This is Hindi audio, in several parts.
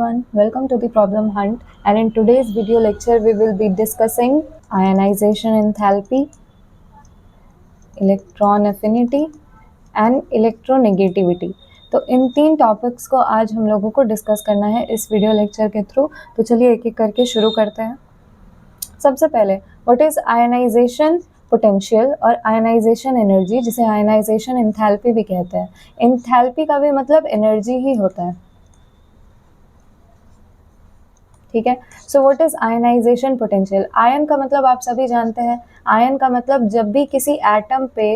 everyone, welcome to the Problem Hunt, and in today's video lecture we will be discussing ionization enthalpy, electron affinity and electronegativity। तो इन तीन टॉपिक्स को आज हम लोगों को डिस्कस करना है इस वीडियो लेक्चर के थ्रू। तो चलिए एक एक करके शुरू करते हैं। सबसे पहले व्हाट इज आयनाइजेशन पोटेंशियल और आयनाइजेशन एनर्जी, जिसे आयनाइजेशन एंथैल्पी भी कहते हैं। एंथैल्पी का भी मतलब एनर्जी ही होता है, ठीक है। So what is ionization potential. Ion का मतलब आप सभी जानते हैं। आयन का मतलब जब भी किसी एटम पे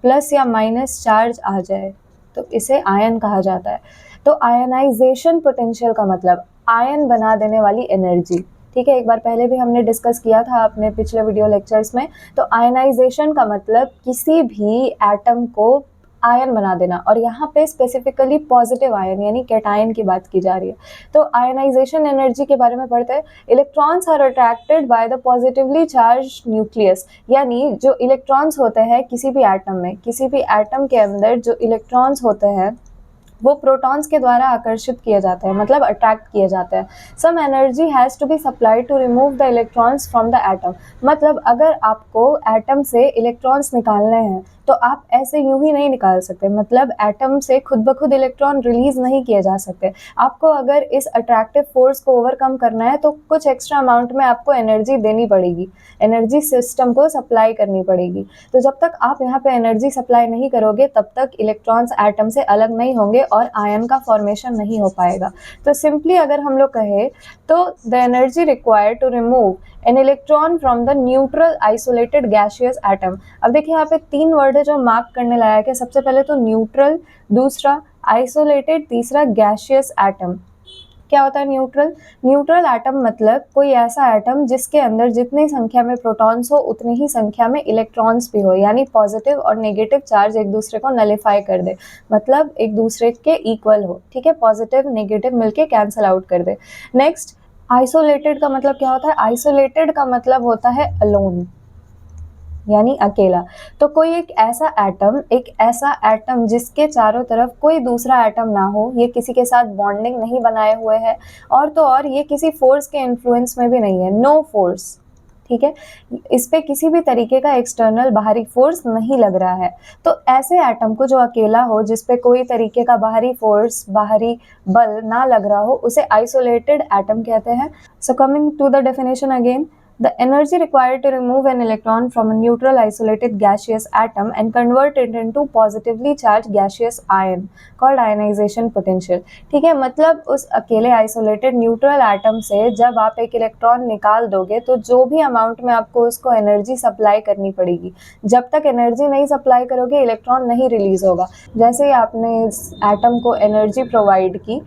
प्लस या माइनस चार्ज आ जाए तो इसे आयन कहा जाता है। तो आयनाइजेशन पोटेंशियल का मतलब आयन बना देने वाली एनर्जी, ठीक है। एक बार पहले भी हमने डिस्कस किया था अपने पिछले वीडियो लेक्चर्स में। तो आयनाइजेशन का मतलब किसी भी एटम को आयन बना देना, और यहाँ पे स्पेसिफिकली पॉजिटिव आयन यानी कैटायन की बात की जा रही है। तो आयनाइजेशन एनर्जी के बारे में पढ़ते हैं। Electrons are attracted by the positively charge nucleus, यानी जो इलेक्ट्रॉन्स होते हैं किसी भी एटम में, किसी भी एटम के अंदर जो इलेक्ट्रॉन्स होते हैं वो प्रोटॉन्स के द्वारा आकर्षित किए जाते हैं, मतलब अट्रैक्ट किए जाते हैं। Some energy has to be supplied to remove the electrons from the atom. मतलब अगर आपको एटम से इलेक्ट्रॉन्स निकालने हैं तो आप ऐसे यूं ही नहीं निकाल सकते, मतलब एटम से खुद ब खुद इलेक्ट्रॉन रिलीज नहीं किए जा सकते। आपको अगर इस अट्रैक्टिव फोर्स को ओवरकम करना है तो कुछ एक्स्ट्रा अमाउंट में आपको एनर्जी देनी पड़ेगी, एनर्जी सिस्टम को सप्लाई करनी पड़ेगी। तो जब तक आप यहाँ पे एनर्जी सप्लाई नहीं करोगे तब तक इलेक्ट्रॉन्स एटम से अलग नहीं होंगे और आयन का फॉर्मेशन नहीं हो पाएगा। तो सिंपली अगर हम लोग कहें तो the energy required to remove an electron from the neutral isolated gaseous atom. अब देखिए यहाँ पे तीन वर्ड है जो मार्क करने लायक है। सबसे पहले तो न्यूट्रल, दूसरा आइसोलेटेड, तीसरा गैसियस एटम। क्या होता है न्यूट्रल? न्यूट्रल एटम मतलब कोई ऐसा एटम जिसके अंदर जितनी संख्या में प्रोटॉन्स हो उतनी ही संख्या में इलेक्ट्रॉन्स भी हो, यानी पॉजिटिव और नेगेटिव चार्ज एक दूसरे को नलिफाई कर दे, मतलब एक दूसरे के इक्वल हो, ठीक है। पॉजिटिव नेगेटिव मिलके कैंसल आउट कर दे। नेक्स्ट आइसोलेटेड का मतलब क्या होता है? आइसोलेटेड का मतलब होता है अलोन, यानी अकेला। तो कोई एक ऐसा एटम जिसके चारों तरफ कोई दूसरा एटम ना हो, ये किसी के साथ बॉन्डिंग नहीं बनाए हुए है, और तो और ये किसी फोर्स के इन्फ्लुएंस में भी नहीं है, नो फोर्स, ठीक है। इस पे किसी भी तरीके का एक्सटर्नल बाहरी फोर्स नहीं लग रहा है। तो ऐसे एटम को जो अकेला हो, जिस पे कोई तरीके का बाहरी फोर्स, बाहरी बल ना लग रहा हो, उसे आइसोलेटेड एटम कहते हैं। So coming to the definition again, the energy required to remove an electron from a neutral isolated gaseous atom and convert it into positively charged gaseous ion called ionization potential। ठीक है, मतलब उस अकेले आइसोलेटेड न्यूट्रल एटम से जब आप एक इलेक्ट्रॉन निकाल दोगे तो जो भी अमाउंट में आपको उसको एनर्जी सप्लाई करनी पड़ेगी। जब तक एनर्जी नहीं सप्लाई करोगे इलेक्ट्रॉन नहीं रिलीज होगा। जैसे ही आपने इस एटम को एनर्जी प्रोवाइड की,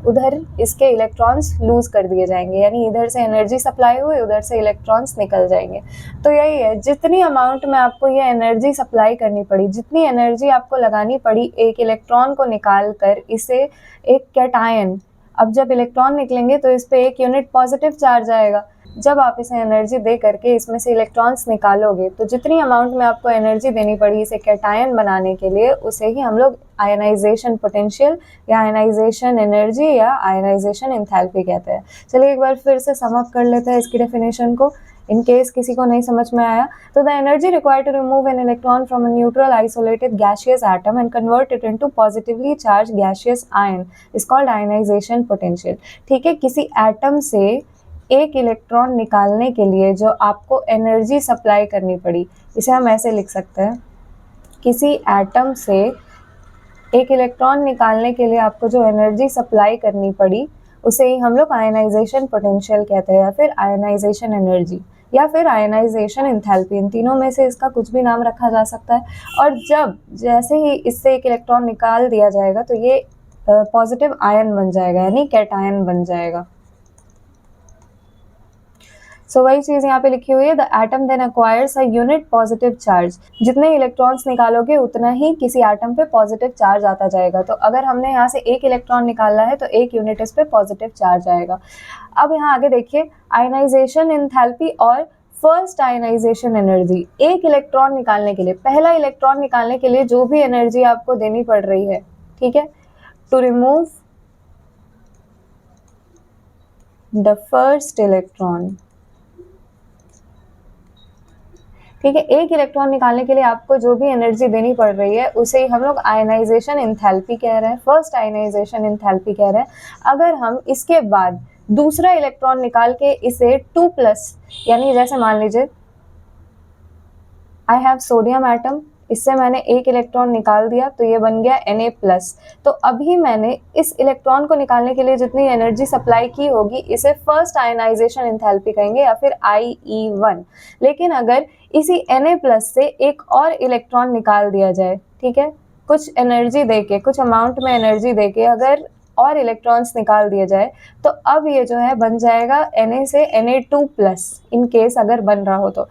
उधर इसके इलेक्ट्रॉन्स लूज कर दिए जाएंगे, यानी इधर से एनर्जी सप्लाई हुई, उधर से इलेक्ट्रॉन्स निकल जाएंगे। तो यही है, जितनी अमाउंट में आपको ये एनर्जी सप्लाई करनी पड़ी, जितनी एनर्जी आपको लगानी पड़ी एक इलेक्ट्रॉन को निकाल कर इसे एक कैटायन, अब जब इलेक्ट्रॉन निकलेंगे तो इस पे एक यूनिट पॉजिटिव चार्ज आएगा। जब आप इसे एनर्जी दे करके इसमें से इलेक्ट्रॉन्स निकालोगे तो जितनी अमाउंट में आपको एनर्जी देनी पड़ी इसे कैटायन बनाने के लिए, उसे ही हम लोग आयनाइजेशन पोटेंशियल या आयनाइजेशन एनर्जी या आयनाइजेशन एंथैल्पी कहते हैं। चलिए एक बार फिर से सम अप कर लेते हैं इसकी डेफिनेशन को, इन केस किसी को नहीं समझ में आया। तो the energy required to remove an electron from a neutral isolated gaseous atom and convert it into positively charge gaseous ion is called ionization potential. ठीक है, किसी एटम से एक इलेक्ट्रॉन निकालने के लिए जो आपको एनर्जी सप्लाई करनी पड़ी, इसे हम ऐसे लिख सकते हैं, किसी एटम से एक इलेक्ट्रॉन निकालने के लिए आपको जो एनर्जी सप्लाई करनी पड़ी उसे ही हम लोग आयनाइजेशन पोटेंशियल कहते हैं, या फिर आयनाइजेशन एनर्जी, या फिर आयनाइजेशन एंथैल्पी। इन तीनों में से इसका कुछ भी नाम रखा जा सकता है। और जब जैसे ही इससे एक इलेक्ट्रॉन निकाल दिया जाएगा तो ये पॉजिटिव आयन बन जाएगा, यानी कैटायन बन जाएगा। सो वही चीज यहाँ पे लिखी हुई है, the atom then acquires a unit positive charge. जितने इलेक्ट्रॉन्स निकालोगे उतना ही किसी एटम पे पॉजिटिव चार्ज आता जाएगा। तो अगर हमने यहाँ से एक इलेक्ट्रॉन निकाला है तो एक यूनिट इस पे पॉजिटिव चार्ज आएगा। अब यहाँ आगे देखिए, आयनाइजेशन एंथैल्पी और फर्स्ट आयनाइजेशन एनर्जी। एक इलेक्ट्रॉन निकालने के लिए, पहला इलेक्ट्रॉन निकालने के लिए जो भी एनर्जी आपको देनी पड़ रही है, ठीक है, to remove the first electron. ठीक है, एक इलेक्ट्रॉन निकालने के लिए आपको जो भी एनर्जी देनी पड़ रही है उसे ही हम लोग आयनाइजेशन एंथैल्पी कह रहे हैं, फर्स्ट आयनाइजेशन एंथैल्पी कह रहे हैं। अगर हम इसके बाद दूसरा इलेक्ट्रॉन निकाल के इसे 2+, यानी जैसे मान लीजिए आई हैव सोडियम एटम, इससे मैंने एक इलेक्ट्रॉन निकाल दिया तो ये बन गया Na+। तो अभी मैंने इस इलेक्ट्रॉन को निकालने के लिए जितनी एनर्जी सप्लाई की होगी इसे फर्स्ट आयनाइजेशन एंथैल्पी कहेंगे या फिर IE1। लेकिन अगर इसी Na+ से एक और इलेक्ट्रॉन निकाल दिया जाए, ठीक है, कुछ एनर्जी देके, कुछ अमाउंट में एनर्जी देके अगर और इलेक्ट्रॉन्स निकाल दिए जाए तो अब ये जो है बन जाएगा Na से Na2+, इन केस अगर बन रहा हो तो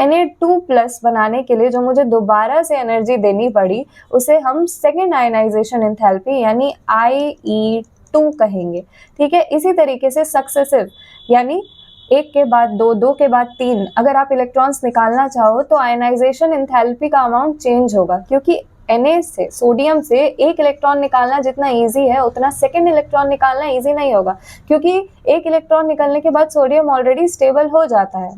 Na2+ बनाने के लिए जो मुझे दोबारा से एनर्जी देनी पड़ी उसे हम सेकेंड आयनाइजेशन एंथैल्पी यानी IE2 कहेंगे। ठीक है, इसी तरीके से सक्सेसिव यानी एक के बाद दो, दो के बाद तीन, अगर आप इलेक्ट्रॉन्स निकालना चाहो तो आयनाइजेशन एंथैल्पी का अमाउंट चेंज होगा, क्योंकि Na से, सोडियम से एक इलेक्ट्रॉन निकालना जितना इजी है उतना सेकेंड इलेक्ट्रॉन निकालना इजी नहीं होगा, क्योंकि एक इलेक्ट्रॉन निकलने के बाद सोडियम ऑलरेडी स्टेबल हो जाता है।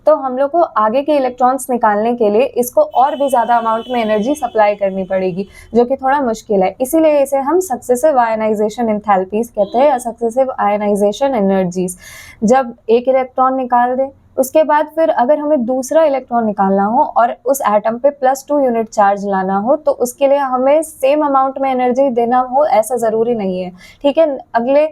तो हम लोग को आगे के इलेक्ट्रॉन्स निकालने के लिए इसको और भी ज़्यादा अमाउंट में एनर्जी सप्लाई करनी पड़ेगी, जो कि थोड़ा मुश्किल है। इसीलिए इसे हम सक्सेसिव आयनाइजेशन एंथैल्पीज कहते हैं या सक्सेसिव आयनाइजेशन एनर्जीज। जब एक इलेक्ट्रॉन निकाल दे उसके बाद फिर अगर हमें दूसरा इलेक्ट्रॉन निकालना हो और उस एटम पे +2 यूनिट चार्ज लाना हो तो उसके लिए हमें सेम अमाउंट में एनर्जी देना हो ऐसा ज़रूरी नहीं है। ठीक है, अगले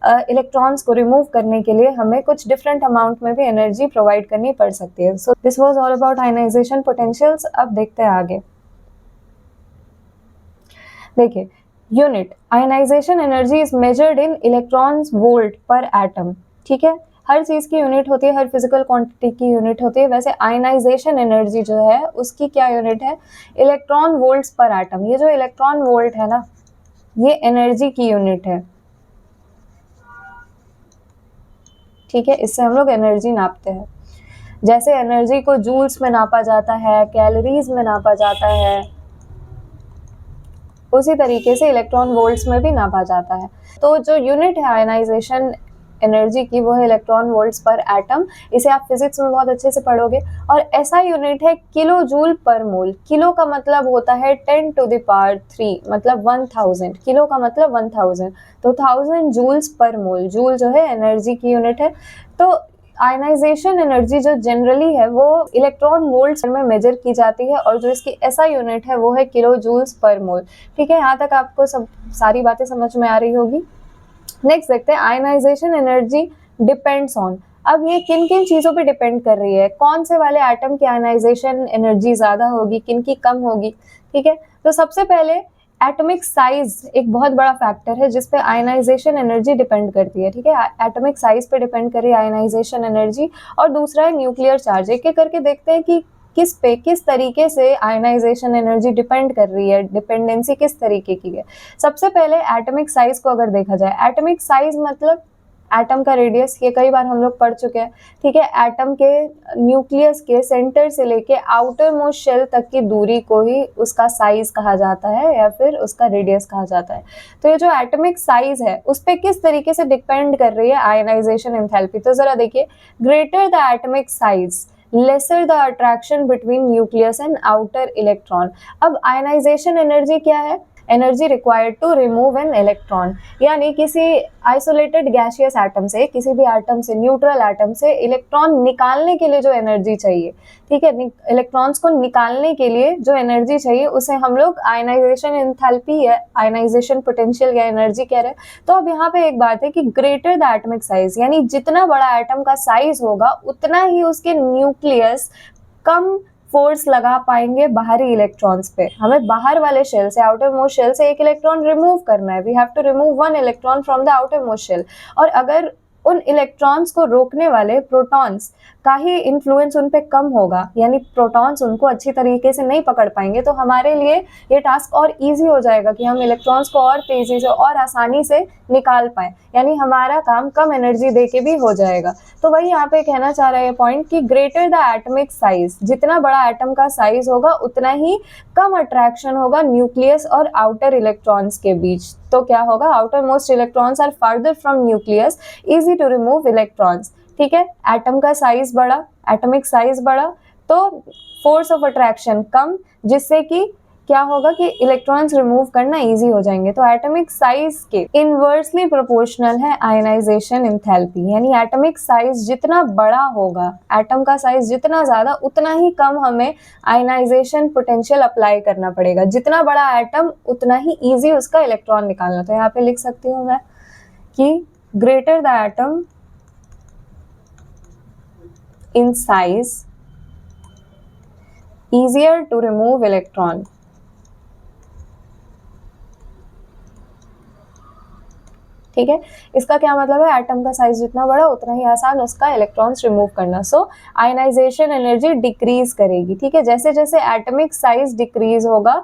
इलेक्ट्रॉन्स को रिमूव करने के लिए हमें कुछ डिफरेंट अमाउंट में भी एनर्जी प्रोवाइड करनी पड़ सकती है। So this was all about ionization potentials. अब देखते हैं आगे। देखिए, unit ionization energy is measured in electrons volt per atom. ठीक है, हर चीज़ की यूनिट होती है, हर फिजिकल क्वांटिटी की यूनिट होती है। वैसे आयनाइजेशन एनर्जी जो है उसकी क्या यूनिट है? Electron volts per atom. ये जो इलेक्ट्रॉन वोल्ट है ना, ये एनर्जी की यूनिट है। ठीक है, इससे हम लोग एनर्जी नापते हैं। जैसे एनर्जी को जूल्स में नापा जाता है, कैलोरीज में नापा जाता है, उसी तरीके से इलेक्ट्रॉन वोल्ट्स में भी नापा जाता है। तो जो यूनिट है आयनाइजेशन एनर्जी की वो है इलेक्ट्रॉन वोल्ट्स पर एटम। इसे आप फिजिक्स में बहुत अच्छे से पढ़ोगे। और ऐसा यूनिट है किलो जूल पर मोल। किलो का मतलब होता है 10⁻³ मतलब 1000। किलो का मतलब 1000, तो 1000 जूल्स पर मोल। जूल जो है एनर्जी की यूनिट है। तो आयनाइजेशन एनर्जी जो जनरली है वो इलेक्ट्रॉन वोल्ट्स में मेजर की जाती है और जो इसकी ऐसा यूनिट है वो है किलो जूल्स पर मोल। ठीक है, यहाँ तक आपको सब सारी बातें समझ में आ रही होगी। नेक्स्ट देखते हैं, आयनाइजेशन एनर्जी डिपेंड्स ऑन। अब ये किन किन चीज़ों पे डिपेंड कर रही है, कौन से वाले एटम की आयनाइजेशन एनर्जी ज़्यादा होगी, किन की कम होगी। ठीक है, तो सबसे पहले एटॉमिक साइज एक बहुत बड़ा फैक्टर है जिस पे आयनाइजेशन एनर्जी डिपेंड करती है। ठीक है, एटॉमिक साइज पे डिपेंड कर रही है आयनाइजेशन एनर्जी। और दूसरा है न्यूक्लियर चार्ज। एक एक करके देखते हैं कि किस तरीके से आयनाइजेशन एनर्जी डिपेंड कर रही है, डिपेंडेंसी किस तरीके की है। सबसे पहले एटॉमिक साइज को अगर देखा जाए, एटॉमिक साइज मतलब एटम का रेडियस, ये कई बार हम लोग पढ़ चुके हैं। ठीक है, एटम के न्यूक्लियस के सेंटर से लेके आउटर मोस्ट शेल तक की दूरी को ही उसका साइज कहा जाता है या फिर उसका रेडियस कहा जाता है। तो ये जो एटॉमिक साइज है उस पर किस तरीके से डिपेंड कर रही है आयनाइजेशन एंथैल्पी। तो जरा देखिए, greater the atomic size lesser the attraction between nucleus and outer electron. अब आयनाइजेशन एनर्जी क्या है? Energy required to remove an electron. यानी किसी आइसोलेटेड गैसियस एटम से, किसी भी एटम से, न्यूट्रल एटम से इलेक्ट्रॉन निकालने के लिए जो एनर्जी चाहिए, ठीक है, इलेक्ट्रॉन्स को निकालने के लिए जो एनर्जी चाहिए उसे हम लोग आयनाइजेशन एंथैल्पी या आयनाइजेशन पोटेंशियल या एनर्जी कह रहे हैं। तो अब यहाँ पे एक बात है कि ग्रेटर द एटॉमिक साइज, यानी जितना बड़ा एटम का साइज होगा उतना ही उसके न्यूक्लियस कम फोर्स लगा पाएंगे बाहरी इलेक्ट्रॉन्स पे। हमें बाहर वाले शेल से, आउटर मोस्ट शेल से एक इलेक्ट्रॉन रिमूव करना है। We have to remove 1 electron from the outermost shell. और अगर उन इलेक्ट्रॉन्स को रोकने वाले प्रोटॉन्स का ही इन्फ्लुएंस उन पे कम होगा, यानी प्रोटॉन्स उनको अच्छी तरीके से नहीं पकड़ पाएंगे, तो हमारे लिए ये टास्क और इजी हो जाएगा कि हम इलेक्ट्रॉन्स को और तेजी से और आसानी से निकाल पाएं। यानी हमारा काम कम एनर्जी दे के भी हो जाएगा। तो वही यहाँ पे कहना चाह रहे हैं पॉइंट कि ग्रेटर द एटॉमिक साइज, जितना बड़ा एटम का साइज होगा उतना ही कम अट्रैक्शन होगा न्यूक्लियस और आउटर इलेक्ट्रॉन्स के बीच। तो क्या होगा, outermost electrons are farther from nucleus, easy to remove electrons. ठीक है, एटम का साइज बड़ा, एटॉमिक साइज बड़ा, तो फोर्स ऑफ अट्रैक्शन कम, जिससे कि क्या होगा कि इलेक्ट्रॉन्स रिमूव करना इजी हो जाएंगे। तो एटॉमिक साइज के इनवर्सली प्रोपोर्शनल है आयनाइजेशन एंथैल्पी, यानी एटॉमिक साइज जितना बड़ा होगा, एटम का साइज जितना ज्यादा, उतना ही कम हमें आयनाइजेशन पोटेंशियल अप्लाई करना पड़ेगा। जितना बड़ा एटम उतना ही इजी उसका इलेक्ट्रॉन निकालना। तो यहाँ पे लिख सकती हूँ मैं कि greater the atom in size, easier to remove electron। ठीक है, इसका क्या मतलब है, एटम का साइज जितना बड़ा उतना ही आसान उसका इलेक्ट्रॉन्स रिमूव करना। सो आयनाइजेशन एनर्जी डिक्रीज करेगी। ठीक है, जैसे जैसे एटॉमिक साइज डिक्रीज होगा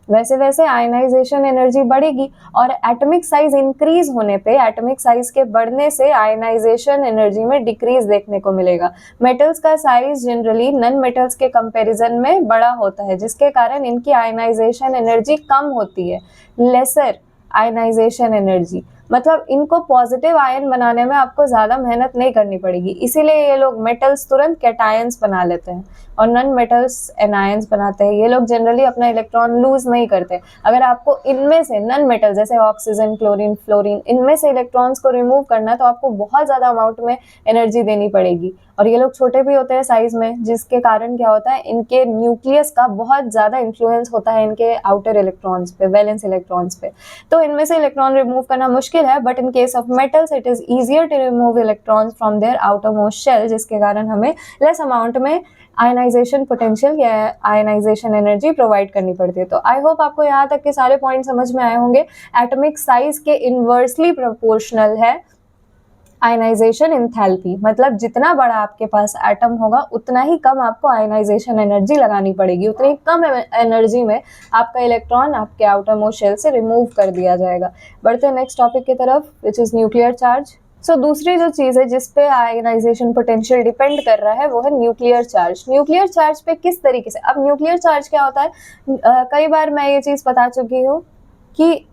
वैसे वैसे आयनाइजेशन एनर्जी बढ़ेगी, और एटॉमिक साइज इंक्रीज होने पे, एटॉमिक साइज के बढ़ने से आयनाइजेशन एनर्जी में डिक्रीज देखने को मिलेगा। मेटल्स का साइज जनरली नॉन मेटल्स के कंपैरिजन में बड़ा होता है, जिसके कारण इनकी आयनाइजेशन एनर्जी कम होती है, लेसर आयनाइजेशन एनर्जी। मतलब इनको पॉजिटिव आयन बनाने में आपको ज्यादा मेहनत नहीं करनी पड़ेगी, इसीलिए ये लोग मेटल्स तुरंत कैटायंस बना लेते हैं और नॉन मेटल्स एनायंस बनाते हैं। ये लोग जनरली अपना इलेक्ट्रॉन लूज नहीं करते। अगर आपको इनमें से नॉन मेटल जैसे ऑक्सीजन, क्लोरीन, फ्लोरीन, इनमें से इलेक्ट्रॉन्स को रिमूव करना है तो आपको बहुत ज्यादा अमाउंट में एनर्जी देनी पड़ेगी, और ये लोग छोटे भी होते हैं साइज में, जिसके कारण क्या होता है, इनके न्यूक्लियस का बहुत ज्यादा इन्फ्लुएंस होता है इनके आउटर इलेक्ट्रॉन्स पे, वैलेंस इलेक्ट्रॉन्स पे। तो इनमें से इलेक्ट्रॉन रिमूव करना मुश्किल है, but in case of metals it is easier to remove electrons from their outermost shell, जिसके कारण हमें लेस अमाउंट में आयनाइजेशन पोटेंशियल या आयनाइजेशन एनर्जी प्रोवाइड करनी पड़ती है। तो आई होप आपको यहाँ तक के सारे पॉइंट समझ में आए होंगे। एटॉमिक साइज के इनवर्सली प्रोपोर्शनल है आयनाइजेशन एंथैल्पी, मतलब जितना बड़ा आपके पास एटम होगा उतना ही कम आपको आयनाइजेशन एनर्जी लगानी पड़ेगी, उतनी कम एनर्जी में आपका इलेक्ट्रॉन आपके आउटर मोस्ट शेल से रिमूव कर दिया जाएगा। बढ़ते हैं नेक्स्ट टॉपिक की तरफ, विच इज न्यूक्लियर चार्ज। सो दूसरी जो चीज है जिसपे आयनाइजेशन पोटेंशियल डिपेंड कर रहा है वो है न्यूक्लियर चार्ज। न्यूक्लियर चार्ज पे किस तरीके से, अब न्यूक्लियर चार्ज क्या होता है, कई बार मैं ये चीज बता चुकी हूँ कि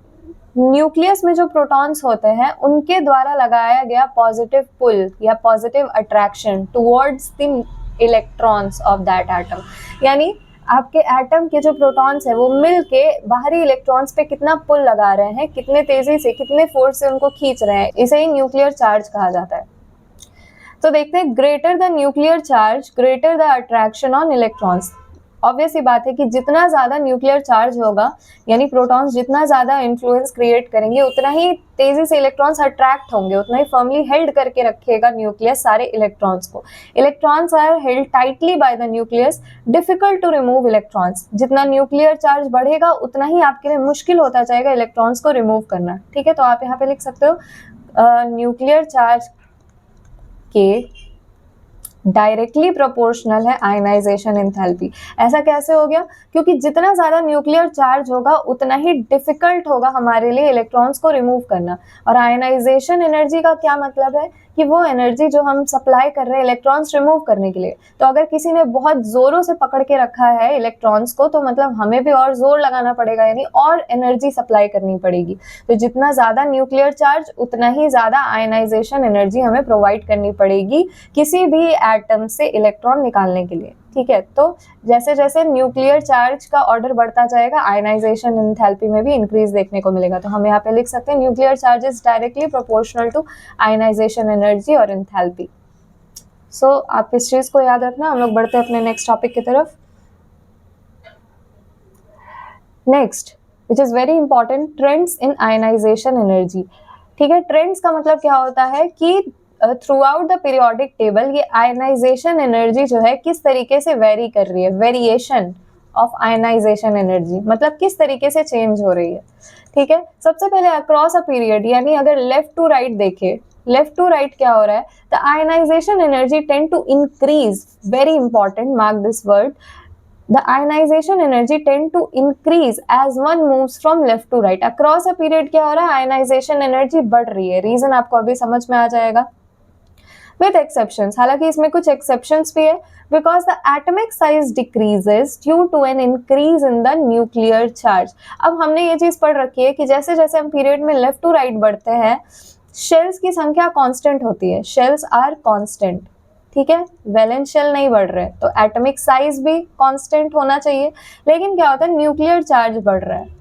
न्यूक्लियस में जो प्रोटॉन्स होते हैं उनके द्वारा लगाया गया पॉजिटिव पुल या positive attraction towards the electrons of that atom, यानी आपके एटम के जो प्रोटॉन्स है वो मिलके बाहरी इलेक्ट्रॉन्स पे कितना पुल लगा रहे हैं, कितने तेजी से, कितने फोर्स से उनको खींच रहे हैं, इसे ही न्यूक्लियर चार्ज कहा जाता है। तो देखते हैं, greater the nuclear charge greater the attraction on electrons. Obvious ही बात है कि जितना ज्यादा न्यूक्लियर चार्ज होगा, यानी प्रोटॉन्स जितना ज्यादा इन्फ्लुएंस क्रिएट करेंगे, उतना ही तेजी से इलेक्ट्रॉन्स अट्रैक्ट होंगे, उतना ही फर्मली हेल्ड करके रखेगा न्यूक्लियस सारे इलेक्ट्रॉन्स को। Electrons are held tightly by the nucleus, difficult to remove electrons. जितना न्यूक्लियर चार्ज बढ़ेगा उतना ही आपके लिए मुश्किल होता जाएगा इलेक्ट्रॉन्स को रिमूव करना। ठीक है, तो आप यहाँ पे लिख सकते हो न्यूक्लियर चार्ज के डायरेक्टली प्रोपोर्शनल है आयनाइजेशन एंथैल्पी। ऐसा कैसे हो गया, क्योंकि जितना ज्यादा न्यूक्लियर चार्ज होगा उतना ही डिफिकल्ट होगा हमारे लिए इलेक्ट्रॉन्स को रिमूव करना। और आयनाइजेशन एनर्जी का क्या मतलब है कि वो एनर्जी जो हम सप्लाई कर रहे हैं इलेक्ट्रॉन्स रिमूव करने के लिए। तो अगर किसी ने बहुत जोरों से पकड़ के रखा है इलेक्ट्रॉन्स को, तो मतलब हमें भी और जोर लगाना पड़ेगा, यानी और एनर्जी सप्लाई करनी पड़ेगी। तो जितना ज्यादा न्यूक्लियर चार्ज उतना ही ज्यादा आयनाइजेशन एनर्जी हमें प्रोवाइड करनी पड़ेगी किसी भी एटम से इलेक्ट्रॉन निकालने के लिए। ठीक है, तो जैसे जैसे न्यूक्लियर चार्ज का ऑर्डर बढ़ता जाएगा आयनाइजेशन एंथैल्पी में भी इंक्रीज देखने को मिलेगा। तो हम यहाँ पे लिख सकते हैं nuclear charge is directly proportional to ionization energy और एंथैल्पी। सो आप इस चीज को याद रखना। हम लोग बढ़ते हैं अपने नेक्स्ट टॉपिक की तरफ। Next which is very important, trends in ionization energy. ठीक है, ट्रेंड्स का मतलब क्या होता है कि throughout the periodic table ये आयनाइजेशन एनर्जी जो है किस तरीके से वेरी कर रही है, वेरिएशन ऑफ आयनाइजेशन एनर्जी मतलब किस तरीके से चेंज हो रही है। ठीक है, सबसे पहले अक्रॉस अ पीरियड, यानी अगर लेफ्ट टू राइट देखे, लेफ्ट टू राइट क्या हो रहा है, the ionization energy tend to increase, very important, mark this word, the ionization energy tend to increase as one moves from left to right। across a period क्या हो रहा है, ionization energy बढ़ रही है। रीजन आपको अभी समझ में आ जाएगा। with exceptions, हालांकि इसमें कुछ exceptions भी है, because the atomic size decreases due to an increase in the nuclear charge. अब हमने ये चीज पढ़ रखी है कि जैसे जैसे हम पीरियड में लेफ्ट टू राइट बढ़ते हैं, शेल्स की संख्या कांस्टेंट होती है, शेल्स आर कांस्टेंट, ठीक है, वैलेंस शेल नहीं बढ़ रहे, तो एटॉमिक साइज भी कांस्टेंट होना चाहिए, लेकिन क्या होता है, न्यूक्लियर चार्ज बढ़ रहा है।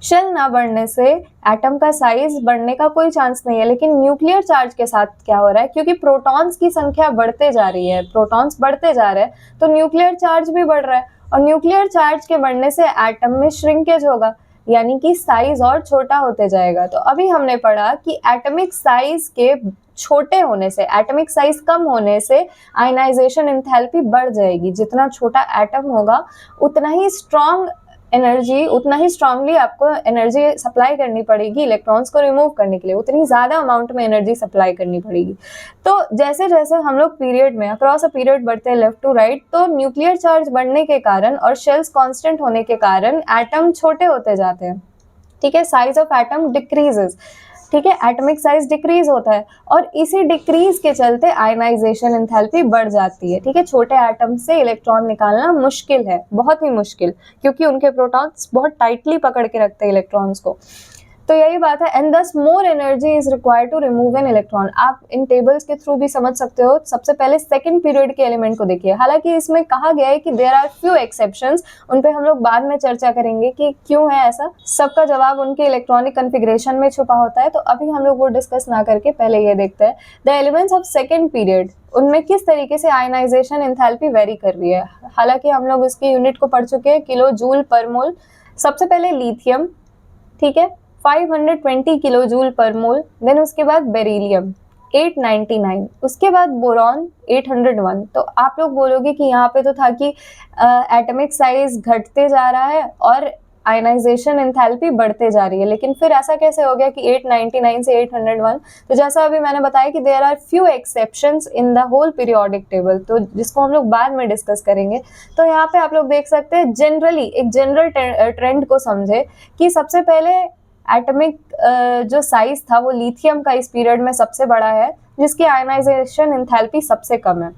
शेल ना बढ़ने से एटम का साइज बढ़ने का कोई चांस नहीं है, लेकिन न्यूक्लियर चार्ज के साथ क्या हो रहा है, क्योंकि प्रोटॉन्स की संख्या बढ़ते जा रही है, प्रोटॉन्स बढ़ते जा रहे हैं, तो न्यूक्लियर चार्ज भी बढ़ रहा है, और न्यूक्लियर चार्ज के बढ़ने से एटम में श्रिंकेज होगा, यानी कि साइज और छोटा होते जाएगा। तो अभी हमने पढ़ा कि एटॉमिक साइज के छोटे होने से, एटॉमिक साइज कम होने से आयनाइजेशन एंथैल्पी बढ़ जाएगी। जितना छोटा एटम होगा उतना ही स्ट्रॉन्ग एनर्जी, उतना ही स्ट्रांगली आपको एनर्जी सप्लाई करनी पड़ेगी इलेक्ट्रॉन्स को रिमूव करने के लिए, उतनी ज़्यादा अमाउंट में एनर्जी सप्लाई करनी पड़ेगी। तो जैसे जैसे हम लोग पीरियड में अक्रॉस अ पीरियड बढ़ते हैं लेफ्ट टू राइट, तो न्यूक्लियर चार्ज बढ़ने के कारण और शेल्स कांस्टेंट होने के कारण एटम छोटे होते जाते हैं, ठीक है, साइज ऑफ एटम डिक्रीजेस, ठीक है, एटॉमिक साइज डिक्रीज होता है, और इसी डिक्रीज के चलते आयनाइजेशन एंथैल्पी बढ़ जाती है, ठीक है। छोटे एटम से इलेक्ट्रॉन निकालना मुश्किल है, बहुत ही मुश्किल, क्योंकि उनके प्रोटॉन्स बहुत टाइटली पकड़ के रखते हैं इलेक्ट्रॉन्स को। तो यही बात है, and thus more energy is required to remove an electron. आप इन टेबल्स के थ्रू भी समझ सकते हो। सबसे पहले सेकंड पीरियड के एलिमेंट को देखिए, हालांकि इसमें कहा गया है कि देयर आर फ्यू एक्सेप्शंस, उन पे हम लोग बाद में चर्चा करेंगे कि क्यों है ऐसा, सबका जवाब उनके इलेक्ट्रॉनिक कन्फिग्रेशन में छुपा होता है। तो अभी हम लोग वो डिस्कस ना करके पहले ये देखते हैं the elements of second period, उनमें किस तरीके से आयनाइजेशन एंथैल्पी वेरी कर रही है। हालांकि हम लोग इसकी यूनिट को पढ़ चुके हैं, किलो जूल पर मोल। सबसे पहले लिथियम, ठीक है, 520 किलो जूल पर मोल, देन उसके बाद बेरिलियम 899, उसके बाद बोरॉन 801। तो आप लोग बोलोगे कि यहाँ पे तो था कि एटॉमिक साइज घटते जा रहा है और आयनाइजेशन एंथैल्पी बढ़ते जा रही है, लेकिन फिर ऐसा कैसे हो गया कि 899 से 801? तो जैसा अभी मैंने बताया कि there are few exceptions in the whole periodic table, तो जिसको हम लोग बाद में डिस्कस करेंगे। तो यहाँ पे आप लोग देख सकते हैं, जनरली एक जनरल ट्रेंड को समझे कि सबसे पहले एटॉमिक जो साइज था वो लिथियम का इस पीरियड में सबसे बड़ा है, जिसकी आयनाइजेशन एंथैल्पी सबसे कम है।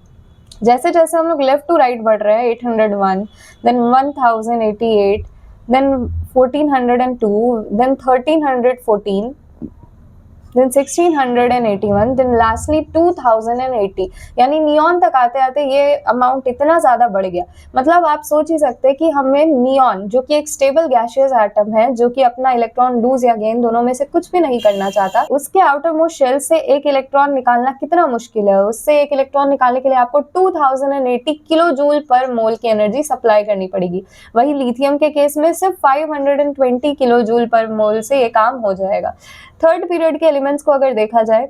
जैसे जैसे हम लोग लेफ्ट टू राइट बढ़ रहे हैं, 801, then 1088, then 1402, then 1314, then 1681, then lastly 2080, यानी नियॉन तक आते आते ये अमाउंट इतना ज़्यादा बढ़ गया। मतलब आप सोच ही सकते हैं कि हमें नियॉन, जो कि एक स्टेबल गैसियस एटम है, जो कि अपना इलेक्ट्रॉन लूज या गेन दोनों में से कुछ भी नहीं करना चाहता, उसके आउटर मोस्ट शेल से एक इलेक्ट्रॉन निकालना कितना मुश्किल है। उससे एक इलेक्ट्रॉन निकालने के लिए आपको 2080 किलो जूल पर मोल की एनर्जी सप्लाई करनी पड़ेगी। वही लिथियम के केस में सिर्फ 520 किलो जूल पर मोल से ये काम हो जाएगा। थर्ड पीरियड के एलिमेंट्स को अगर देखा जाए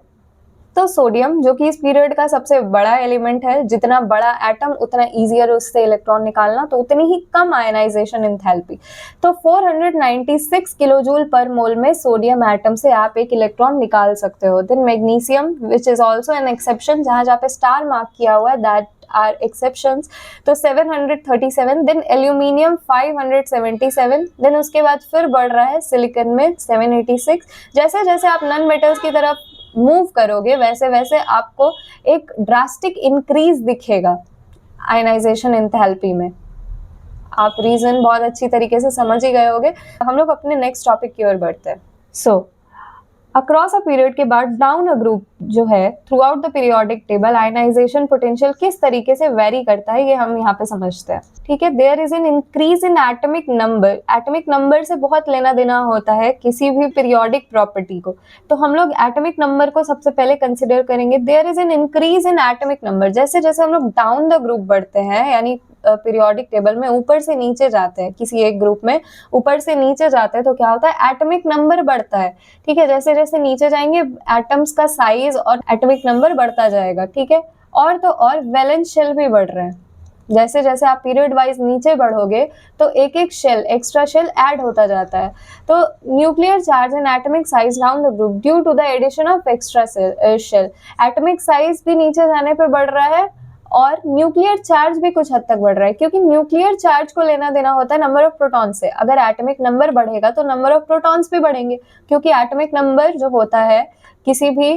तो सोडियम, जो कि इस पीरियड का सबसे बड़ा एलिमेंट है, जितना बड़ा एटम उतना इजियर उससे इलेक्ट्रॉन निकालना, तो उतनी ही कम आयनाइजेशन एंथैल्पी। तो 496 किलोजूल पर मोल में सोडियम एटम से आप एक इलेक्ट्रॉन निकाल सकते हो। Then magnesium, which is also an exception, जहां जहाँ पे स्टार मार्क किया हुआ है, दैट आर एक्सेप्शंस, तो 737, देन एल्यूमिनियम 577, देन उसके बाद फिर बढ़ रहा है सिलिकॉन में 786। जैसे जैसे आप नॉन मेटल्स की तरफ मूव करोगे वैसे वैसे आपको एक ड्रास्टिक इंक्रीज दिखेगा आयनाइजेशन एंथैल्पी में। आप रीजन बहुत अच्छी तरीके से समझ ही गए होंगे। हम लोग अपने नेक्स्ट टॉपिक की ओर बढ़ते हैं। सो अक्रॉस अ पीरियड के बाद डाउन अ ग्रुप जो है throughout the periodic table, ionization potential किस तरीके से वेरी करता है ये हम यहाँ पे समझते हैं, ठीक है। There is an increase in atomic number. Atomic number से बहुत लेना देना होता है किसी भी पीरियोडिक प्रॉपर्टी को, तो हम लोग एटॉमिक नंबर को सबसे पहले कंसिडर करेंगे। There is an increase in atomic number. जैसे जैसे हम लोग डाउन द ग्रुप बढ़ते हैं, यानी पीरियोडिक टेबल में ऊपर से नीचे जाते हैं, किसी एक ग्रुप में ऊपर से नीचे जाते हैं, तो क्या होता है, एटॉमिक नंबर बढ़ता है, ठीक है। जैसे जैसे नीचे जाएंगे एटम्स का साइज और एटॉमिक नंबर बढ़ता जाएगा, ठीक है। और तो और वैलेंस शेल भी बढ़ रहे हैं। जैसे जैसे आप पीरियड वाइज नीचे बढ़ोगे तो एक एक शेल, एक्स्ट्रा शेल ऐड होता जाता है। तो nuclear charge and atomic size down the group due to the addition of extra shell. Atomic size भी नीचे जाने पे बढ़ रहा है और न्यूक्लियर चार्ज भी कुछ हद तक बढ़ रहा है, क्योंकि न्यूक्लियर चार्ज को लेना देना होता है नंबर ऑफ प्रोटॉन से। अगर एटॉमिक नंबर बढ़ेगा तो नंबर ऑफ प्रोटॉन्स भी बढ़ेंगे, क्योंकि एटॉमिक नंबर जो होता है किसी भी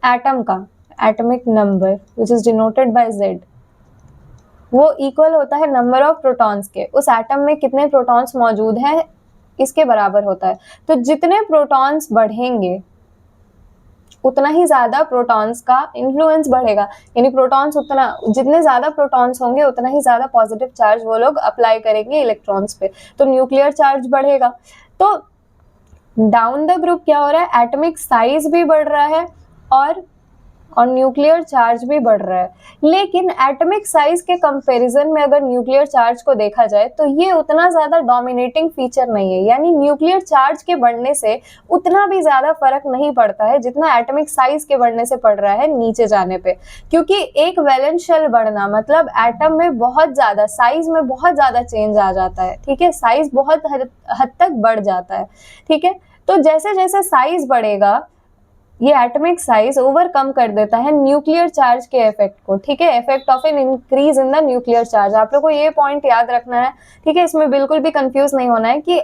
एटम का atomic number which is denoted by Z, वो इक्वल होता है नंबर ऑफ प्रोटॉन्स के, उस एटम में कितने प्रोटॉन्स मौजूद हैं इसके बराबर होता है। तो जितने प्रोटॉन्स बढ़ेंगे उतना ही ज्यादा प्रोटॉन्स का इन्फ्लुएंस बढ़ेगा, यानी प्रोटॉन्स उतना, जितने ज्यादा प्रोटॉन्स होंगे उतना ही ज्यादा पॉजिटिव चार्ज वो लोग अप्लाई करेंगे इलेक्ट्रॉन्स पे, तो न्यूक्लियर चार्ज बढ़ेगा। तो डाउन द ग्रुप क्या हो रहा है, एटॉमिक साइज भी बढ़ रहा है और न्यूक्लियर चार्ज भी बढ़ रहा है। लेकिन एटॉमिक साइज के कंपैरिजन में अगर न्यूक्लियर चार्ज को देखा जाए तो ये उतना ज्यादा डोमिनेटिंग फीचर नहीं है, यानी न्यूक्लियर चार्ज के बढ़ने से उतना भी ज्यादा फर्क नहीं पड़ता है जितना एटॉमिक साइज के बढ़ने से पड़ रहा है नीचे जाने पे, क्योंकि एक वैलेंस शेल बढ़ना मतलब एटम में बहुत ज्यादा साइज में बहुत ज्यादा चेंज आ जाता है, ठीक है, साइज बहुत हद तक बढ़ जाता है, ठीक है। तो जैसे जैसे साइज बढ़ेगा ये एटॉमिक साइज ओवरकम कर देता है न्यूक्लियर चार्ज के इफेक्ट को, ठीक है, effect of N increase in the nuclear charge. आप लोगों को ये पॉइंट याद रखना है, ठीक है, इसमें बिल्कुल भी कंफ्यूज नहीं होना है कि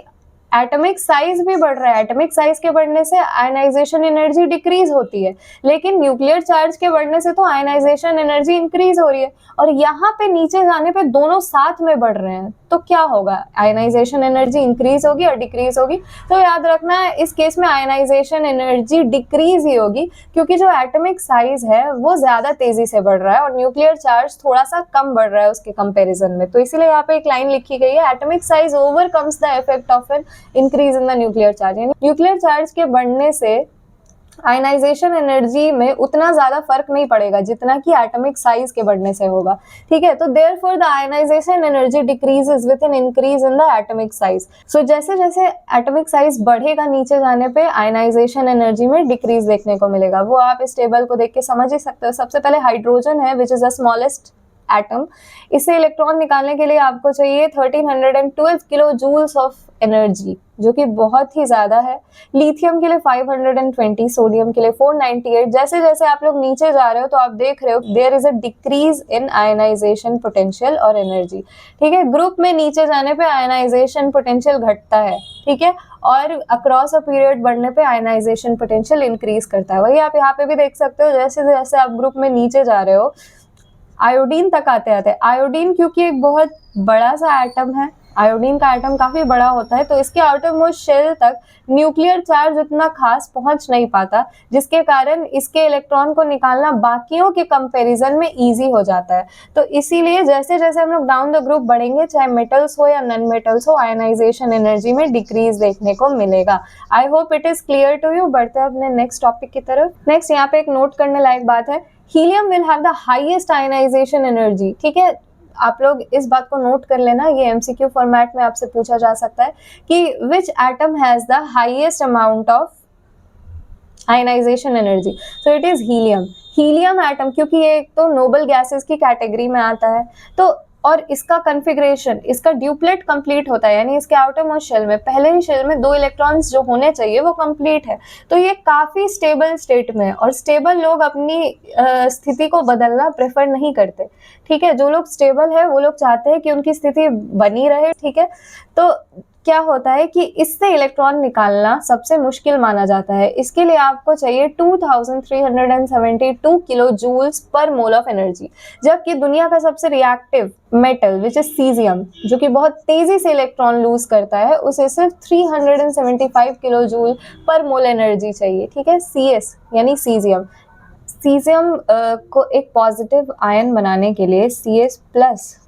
एटॉमिक साइज भी बढ़ रहा है, एटॉमिक साइज के बढ़ने से आयनाइजेशन एनर्जी डिक्रीज होती है, लेकिन न्यूक्लियर चार्ज के बढ़ने से तो आयनाइजेशन एनर्जी इंक्रीज हो रही है, और यहाँ पे नीचे जाने पे दोनों साथ में बढ़ रहे हैं, तो क्या होगा, आयनाइजेशन एनर्जी इंक्रीज होगी और डिक्रीज होगी। तो याद रखना है इस केस में आयनाइजेशन एनर्जी डिक्रीज ही होगी, क्योंकि जो एटॉमिक साइज है वो ज्यादा तेजी से बढ़ रहा है और न्यूक्लियर चार्ज थोड़ा सा कम बढ़ रहा है उसके कंपेरिजन में। तो इसीलिए यहाँ पे एक लाइन लिखी गई है, atomic size overcomes the effect of N increase in the nuclear charge, यानी न्यूक्लियर चार्ज के बढ़ने से आयनाइजेशन एनर्जी में उतना ज्यादा फर्क नहीं पड़ेगा जितना कि एटॉमिक साइज के बढ़ने से होगा, ठीक है। तो therefore the ionization energy decreases with an increase in the atomic size. So जैसे जैसे एटॉमिक साइज बढ़ेगा नीचे जाने पे आयनाइजेशन एनर्जी में डिक्रीज देखने को मिलेगा, वो आप इस टेबल को देख के समझ ही सकते हो। सबसे पहले हाइड्रोजन है which is the smallest atom, इससे इलेक्ट्रॉन निकालने के लिए आपको चाहिए 1312 किलो जूल्स ऑफ एनर्जी, जो कि बहुत ही ज्यादा है। लिथियम के लिए 520, सोडियम के लिए 498। जैसे जैसे आप लोग नीचे जा रहे हो तो आप देख रहे हो there is a decrease in ionization potential और एनर्जी, ठीक है। ग्रुप में नीचे जाने पे आयनाइजेशन पोटेंशियल घटता है, ठीक है, और अक्रॉस अ पीरियड बढ़ने पे आयनाइजेशन पोटेंशियल इंक्रीज करता है। वही आप यहाँ पे भी देख सकते हो, जैसे जैसे आप ग्रुप में नीचे जा रहे हो आयोडीन तक आते आते, आयोडीन क्योंकि एक बहुत बड़ा सा एटम है, आयोडीन का एटम काफी बड़ा होता है, तो इसके आउटर मोस्ट शेल तक न्यूक्लियर चार्ज उतना खास पहुंच नहीं पाता, जिसके कारण इसके इलेक्ट्रॉन को निकालना बाकियों के कंपैरिजन में इजी हो जाता है। तो इसीलिए जैसे जैसे हम लोग डाउन द ग्रुप बढ़ेंगे, चाहे मेटल्स हो या नॉन मेटल्स हो, आयनाइजेशन एनर्जी में डिक्रीज देखने को मिलेगा। I hope it is clear to you. बढ़ते हैं अपने नेक्स्ट टॉपिक की तरफ। नेक्स्ट यहाँ पे एक नोट करने लायक बात है, helium will have the highest ionization energy, ठीक है। आप लोग इस बात को नोट कर लेना, ये एमसीक्यू फॉर्मेट में आपसे पूछा जा सकता है कि which atom has the highest amount of ionization energy, so it is helium. Helium atom क्योंकि ये एक तो नोबल गैसेस की कैटेगरी में आता है, तो और इसका कन्फिग्रेशन, इसका ड्यूप्लेट कंप्लीट होता है, यानी इसके आउटर मोस्ट शेल में, पहले ही शेल में 2 इलेक्ट्रॉन्स जो होने चाहिए वो कंप्लीट है, तो ये काफी स्टेबल स्टेट में है, और स्टेबल लोग अपनी स्थिति को बदलना प्रेफर नहीं करते, ठीक है। जो लोग स्टेबल है वो लोग चाहते हैं कि उनकी स्थिति बनी रहे, ठीक है। तो क्या होता है कि इससे इलेक्ट्रॉन निकालना सबसे मुश्किल माना जाता है, इसके लिए आपको चाहिए 2372 kilo joules per mole of energy, जबकि दुनिया का सबसे reactive metal which is caesium, जो कि बहुत तेजी से इलेक्ट्रॉन लूज करता है, उसे सिर्फ 375 किलो जूल पर मोल एनर्जी चाहिए, ठीक है। CS यानी सीजियम, सीजियम को एक पॉजिटिव आयन बनाने के लिए CS प्लस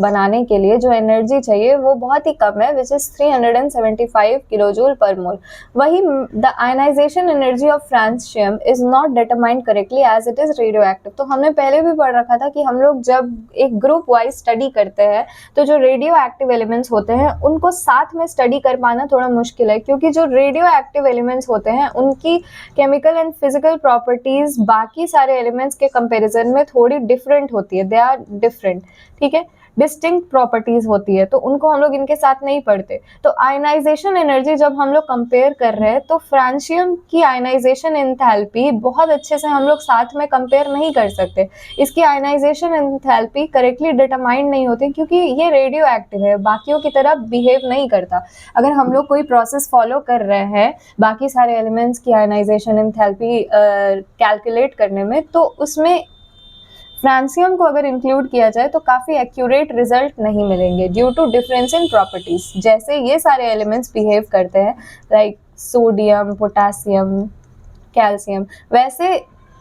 बनाने के लिए जो एनर्जी चाहिए वो बहुत ही कम है, which is 375 kilo joule per mole. वही the ionization energy of francium is not determined correctly as it is radioactive. तो हमने पहले भी पढ़ रखा था कि हम लोग जब एक ग्रुप वाइज स्टडी करते हैं तो जो रेडियो एक्टिव एलिमेंट्स होते हैं उनको साथ में स्टडी कर पाना थोड़ा मुश्किल है, क्योंकि जो रेडियो एक्टिव एलिमेंट्स होते हैं उनकी केमिकल एंड फिजिकल प्रॉपर्टीज बाकी सारे एलिमेंट्स के कंपेरिजन में थोड़ी डिफरेंट होती है, दे आर डिफरेंट, ठीक है। डिस्टिंक्ट प्रॉपर्टीज होती है, तो उनको हम लोग इनके साथ नहीं पढ़ते। तो आयनाइजेशन एनर्जी जब हम लोग कंपेयर कर रहे हैं तो फ्रांशियम की आयनाइजेशन एंथैल्पी बहुत अच्छे से हम लोग साथ में कंपेयर नहीं कर सकते। इसकी आयनाइजेशन एंथैल्पी करेक्टली डिटरमाइंड नहीं होती क्योंकि ये रेडियो एक्टिव है, बाकियों की तरह बिहेव नहीं करता। अगर हम लोग कोई प्रोसेस फॉलो कर रहे हैं बाकी सारे एलिमेंट्स की आयनाइजेशन एंथैल्पी कैलकुलेट करने में, तो उसमें फ्रांसियम को अगर इंक्लूड किया जाए तो काफ़ी एक्यूरेट रिजल्ट नहीं मिलेंगे due to difference in properties. जैसे ये सारे एलिमेंट्स बिहेव करते हैं लाइक सोडियम, पोटासियम, कैल्शियम, वैसे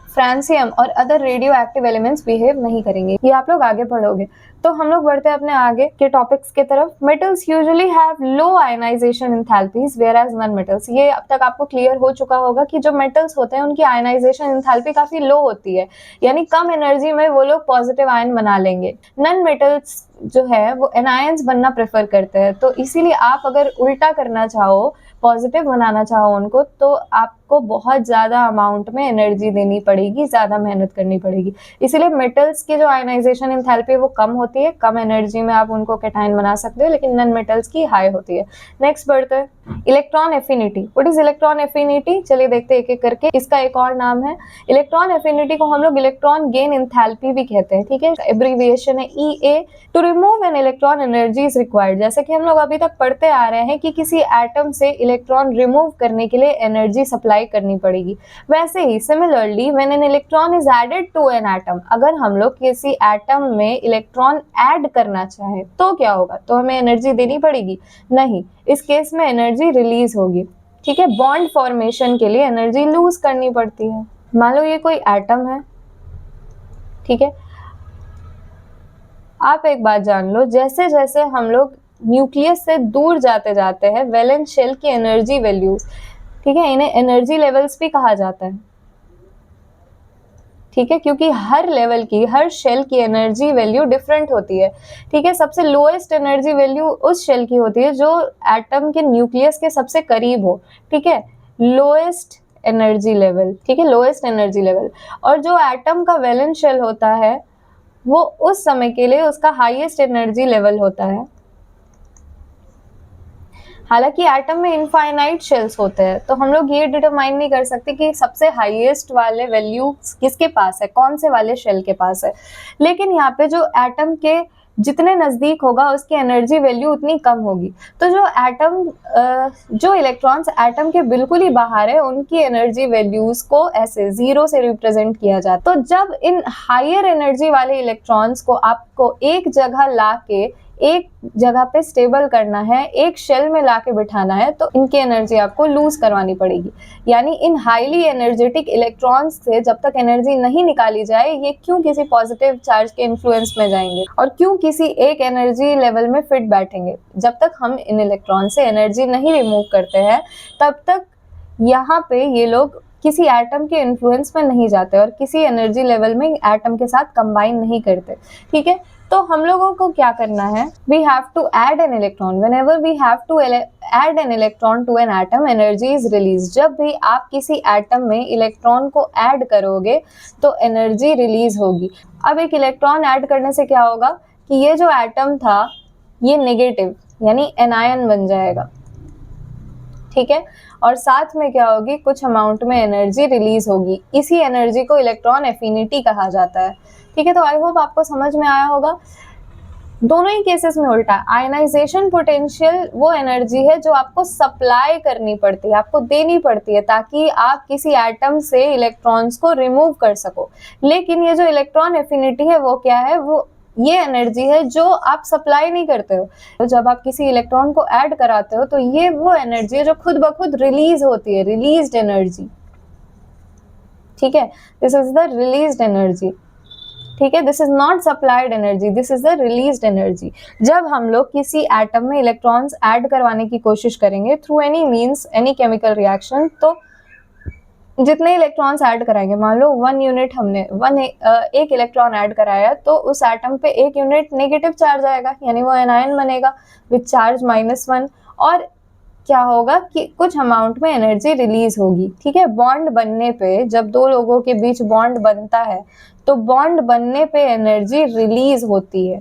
फ्रांसियम और other radioactive elements behave नहीं करेंगे। ये आप लोग आगे पढ़ोगे। तो हम लोग बढ़ते हैं अपने आगे के टॉपिक्स की तरफ। Metals usually have low ionization enthalpies whereas non metals. ये अब तक आपको क्लियर हो चुका होगा कि जो मेटल्स होते हैं उनकी आयनाइजेशन एंथैल्पी काफी लो होती है, यानी कम एनर्जी में वो लोग पॉजिटिव आयन बना लेंगे। नॉन मेटल्स जो है वो एनायंस बनना प्रेफर करते हैं, तो इसीलिए आप अगर उल्टा करना चाहो, पॉजिटिव बनाना चाहो उनको, तो आपको बहुत ज़्यादा अमाउंट में एनर्जी देनी पड़ेगी, ज़्यादा मेहनत करनी पड़ेगी। इसीलिए मेटल्स की जो आयनाइजेशन एंथैल्पी वो कम होती है, कम एनर्जी में आप उनको कैटायन बना सकते हो, लेकिन नॉन मेटल्स की हाई होती है। नेक्स्ट बढ़ते हैं electron affinity. What is electron affinity? चलिए देखते हैं एक एक करके। इसका एक और नाम है इलेक्ट्रॉन एफिनिटी को हम लोग इलेक्ट्रॉन गेन एंथैल्पी भी कहते हैं, ठीक है। एब्रीविएशन है EA। To remove an electron energy is required. जैसे कि हम लोग अभी तक पढ़ते आ रहे हैं कि किसी एटम से इलेक्ट्रॉन रिमूव करने के लिए एनर्जी सप्लाई करनी पड़ेगी, वैसे ही similarly when an electron is added to an atom, अगर हम लोग किसी एटम में इलेक्ट्रॉन ऐड करना चाहें तो क्या होगा? तो हमें एनर्जी देनी पड़ेगी? नहीं, इस केस में एनर्जी रिलीज होगी, ठीक है। बॉन्ड फॉर्मेशन के लिए एनर्जी लूज करनी पड़ती है। मान लो ये कोई एटम है, ठीक है। आप एक बात जान लो, जैसे जैसे हम लोग न्यूक्लियस से दूर जाते जाते हैं, वैलेंस शेल की एनर्जी वैल्यूज, ठीक है, इन्हें एनर्जी लेवल्स भी कहा जाता है, ठीक है, क्योंकि हर लेवल की, हर शेल की एनर्जी वैल्यू डिफरेंट होती है, ठीक है। सबसे लोएस्ट एनर्जी वैल्यू उस शेल की होती है जो एटम के न्यूक्लियस के सबसे करीब हो, ठीक है, लोएस्ट एनर्जी लेवल, ठीक है, लोएस्ट एनर्जी लेवल। और जो एटम का वैलेंस शेल होता है वो उस समय के लिए उसका हाईएस्ट एनर्जी लेवल होता है। हालांकि एटम में इनफाइनाइट शेल्स होते हैं, तो हम लोग ये डिटरमाइन नहीं कर सकते कि सबसे हाईएस्ट वाले वैल्यू किसके पास है, कौन से वाले शेल के पास है। लेकिन यहाँ पे जो एटम के जितने नज़दीक होगा उसकी एनर्जी वैल्यू उतनी कम होगी। तो जो इलेक्ट्रॉन्स एटम के बिल्कुल ही बाहर है उनकी एनर्जी वैल्यूज को ऐसे 0 से रिप्रेजेंट किया जाता है। तो जब इन हायर एनर्जी वाले इलेक्ट्रॉन्स को आपको एक जगह पे स्टेबल करना है, एक शेल में लाके बिठाना है, तो इनकी एनर्जी आपको लूज करवानी पड़ेगी। यानी इन हाईली एनर्जेटिक इलेक्ट्रॉन्स से जब तक एनर्जी नहीं निकाली जाए, ये क्यों किसी पॉजिटिव चार्ज के इन्फ्लुएंस में जाएंगे और क्यों किसी एक एनर्जी लेवल में फिट बैठेंगे। जब तक हम इन इलेक्ट्रॉन से एनर्जी नहीं रिमूव करते हैं तब तक यहाँ पे ये लोग किसी एटम के इन्फ्लुएंस में नहीं जाते और किसी एनर्जी लेवल में एटम के साथ कंबाइन नहीं करते, ठीक है। तो हम लोगों को क्या करना है, we have to add an electron. Whenever we have to add an electron to an atom, energy is release. जब भी आप किसी एटम में इलेक्ट्रॉन को ऐड करोगे तो एनर्जी रिलीज होगी। अब एक इलेक्ट्रॉन ऐड करने से क्या होगा कि ये जो एटम था ये नेगेटिव यानी एनायन बन जाएगा, ठीक है। और साथ में क्या होगी, कुछ अमाउंट में एनर्जी रिलीज होगी। इसी एनर्जी को इलेक्ट्रॉन एफिनिटी कहा जाता है, ठीक है। तो आई होप आपको समझ में आया होगा। दोनों ही केसेस में उल्टा है। आयनाइजेशन पोटेंशियल वो एनर्जी है जो आपको सप्लाई करनी पड़ती है, आपको देनी पड़ती है ताकि आप किसी एटम से इलेक्ट्रॉन्स को रिमूव कर सको। लेकिन ये जो इलेक्ट्रॉन एफिनिटी है वो क्या है, वो ये एनर्जी है जो आप सप्लाई नहीं करते हो। तो जब आप किसी इलेक्ट्रॉन को ऐड कराते हो तो ये वो एनर्जी है जो खुद ब खुद रिलीज होती है, रिलीज्ड एनर्जी, ठीक है। This is the released energy, ठीक है। This is not supplied energy, this is the released energy. जब हम लोग किसी एटम में इलेक्ट्रॉन्स ऐड करवाने की कोशिश करेंगे through any means, any chemical reaction, तो जितने इलेक्ट्रॉन्स ऐड कराएंगे, मान लो 1 यूनिट हमने एक इलेक्ट्रॉन ऐड कराया तो उस एटम पे 1 यूनिट नेगेटिव चार्ज आएगा, यानी वो एनायन बनेगा विद चार्ज -1। और क्या होगा कि कुछ अमाउंट में एनर्जी रिलीज होगी, ठीक है। बॉन्ड बनने पे, जब दो लोगों के बीच बॉन्ड बनता है तो बॉन्ड बनने पे एनर्जी रिलीज होती है,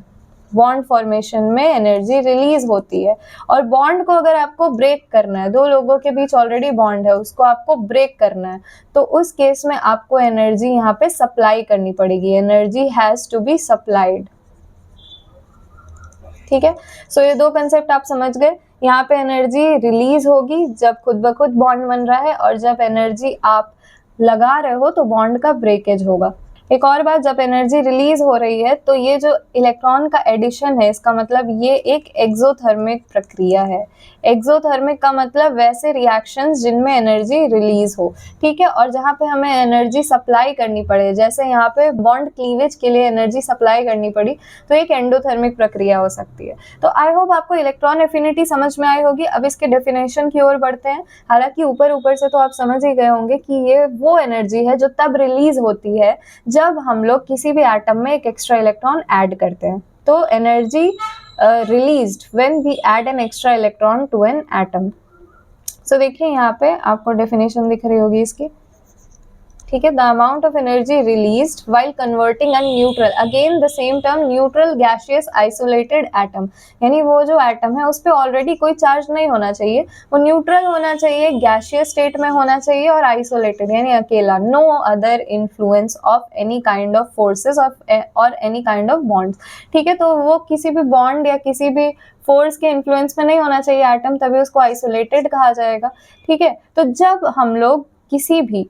बॉन्ड फॉर्मेशन में एनर्जी रिलीज होती है। और बॉन्ड को अगर आपको ब्रेक करना है, दो लोगों के बीच ऑलरेडी बॉन्ड है, उसको आपको ब्रेक करना है, तो उस केस में आपको एनर्जी यहाँ पे सप्लाई करनी पड़ेगी। Energy has to be supplied. ठीक है, सो ये दो कंसेप्ट आप समझ गए। यहाँ पे एनर्जी रिलीज होगी जब खुद ब खुद बॉन्ड बन रहा है, और जब एनर्जी आप लगा रहे हो तो बॉन्ड का ब्रेकेज होगा। एक और बात, जब एनर्जी रिलीज हो रही है तो ये जो इलेक्ट्रॉन का एडिशन है, इसका मतलब ये एक एक्सोथर्मिक प्रक्रिया है। एक्सोथर्मिक का मतलब वैसे रिएक्शंस जिनमें एनर्जी रिलीज हो। ठीक है, और जहाँ पे हमें एनर्जी सप्लाई करनी पड़े, जैसे यहाँ पे बॉन्ड क्लीवेज के लिए एनर्जी सप्लाई करनी पड़ी, तो एक एंडोथर्मिक प्रक्रिया हो सकती है। तो आई होप आपको इलेक्ट्रॉन एफिनिटी समझ में आई होगी। अब इसके डेफिनेशन की ओर बढ़ते हैं। हालांकि ऊपर ऊपर से तो आप समझ ही गए होंगे कि ये वो एनर्जी है जो तब रिलीज होती है जब हम लोग किसी भी एटम में एक एक्स्ट्रा इलेक्ट्रॉन ऐड करते हैं। तो energy released when we add an extra electron to an atom. So देखिए यहाँ पे आपको डेफिनेशन दिख रही होगी इसकी। ठीक है, the amount of energy released while converting a neutral, again the same term, neutral gaseous isolated atom, यानी वो जो एटम है उस पे ऑलरेडी कोई चार्ज नहीं होना चाहिए, वो न्यूट्रल होना चाहिए, गैसियस स्टेट में होना चाहिए और आइसोलेटेड यानी अकेला, no other influence of any kind of forces और एनी काइंड ऑफ बॉन्ड्स। ठीक है, तो वो किसी भी बॉन्ड या किसी भी फोर्स के इन्फ्लुएंस में नहीं होना चाहिए एटम, तभी उसको आइसोलेटेड कहा जाएगा। ठीक है, तो जब हम लोग किसी भी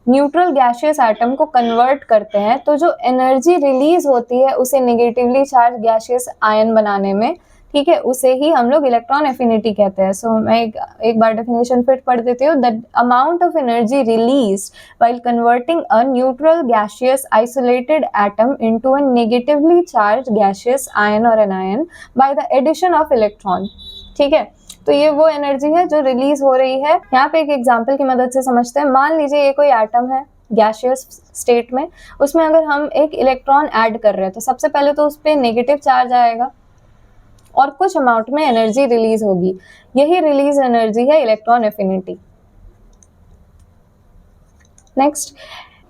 न्यूट्रल गैसियस एटम को कन्वर्ट करते हैं तो जो एनर्जी रिलीज होती है उसे नेगेटिवली चार्ज गैसियस आयन बनाने में, ठीक है, उसे ही हम लोग इलेक्ट्रॉन एफिनिटी कहते हैं। सो मैं एक बार डेफिनेशन फिर पढ़ देती हूँ। The amount of energy release while converting a neutral gaseous isolated atom into a negatively charge gaseous ion और anion by the addition of electron. ठीक है, तो ये वो एनर्जी है जो रिलीज हो रही है। यहाँ पे एक एग्जांपल की मदद से समझते हैं। मान लीजिए ये कोई एटम है गैसियस स्टेट में, उसमें अगर हम एक इलेक्ट्रॉन ऐड कर रहे हैं तो सबसे पहले तो उस पर नेगेटिव चार्ज आएगा और कुछ अमाउंट में एनर्जी रिलीज होगी। यही रिलीज एनर्जी है इलेक्ट्रॉन एफिनिटी। नेक्स्ट,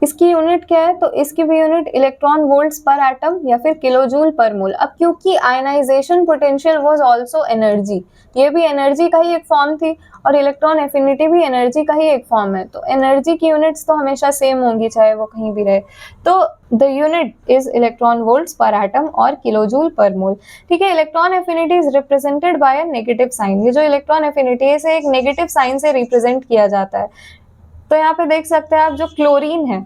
इसकी यूनिट क्या है? तो इसकी भी unit electron volts per atom या फिर किलोजूल पर मोल। अब क्योंकि ionization potential was also energy, ये भी एनर्जी का ही एक फॉर्म थी और इलेक्ट्रॉन एफिनिटी भी एनर्जी का ही एक फॉर्म है, तो एनर्जी की यूनिट्स तो हमेशा सेम होंगी चाहे वो कहीं भी रहे। तो the unit is electron volts per atom और किलोजूल पर मोल। ठीक है, electron affinity is represented by a negative sign. ये जो इलेक्ट्रॉन एफिनिटी है इसे एक नेगेटिव साइन से रिप्रेजेंट किया जाता है। तो यहाँ पे देख सकते हैं आप, जो क्लोरीन है,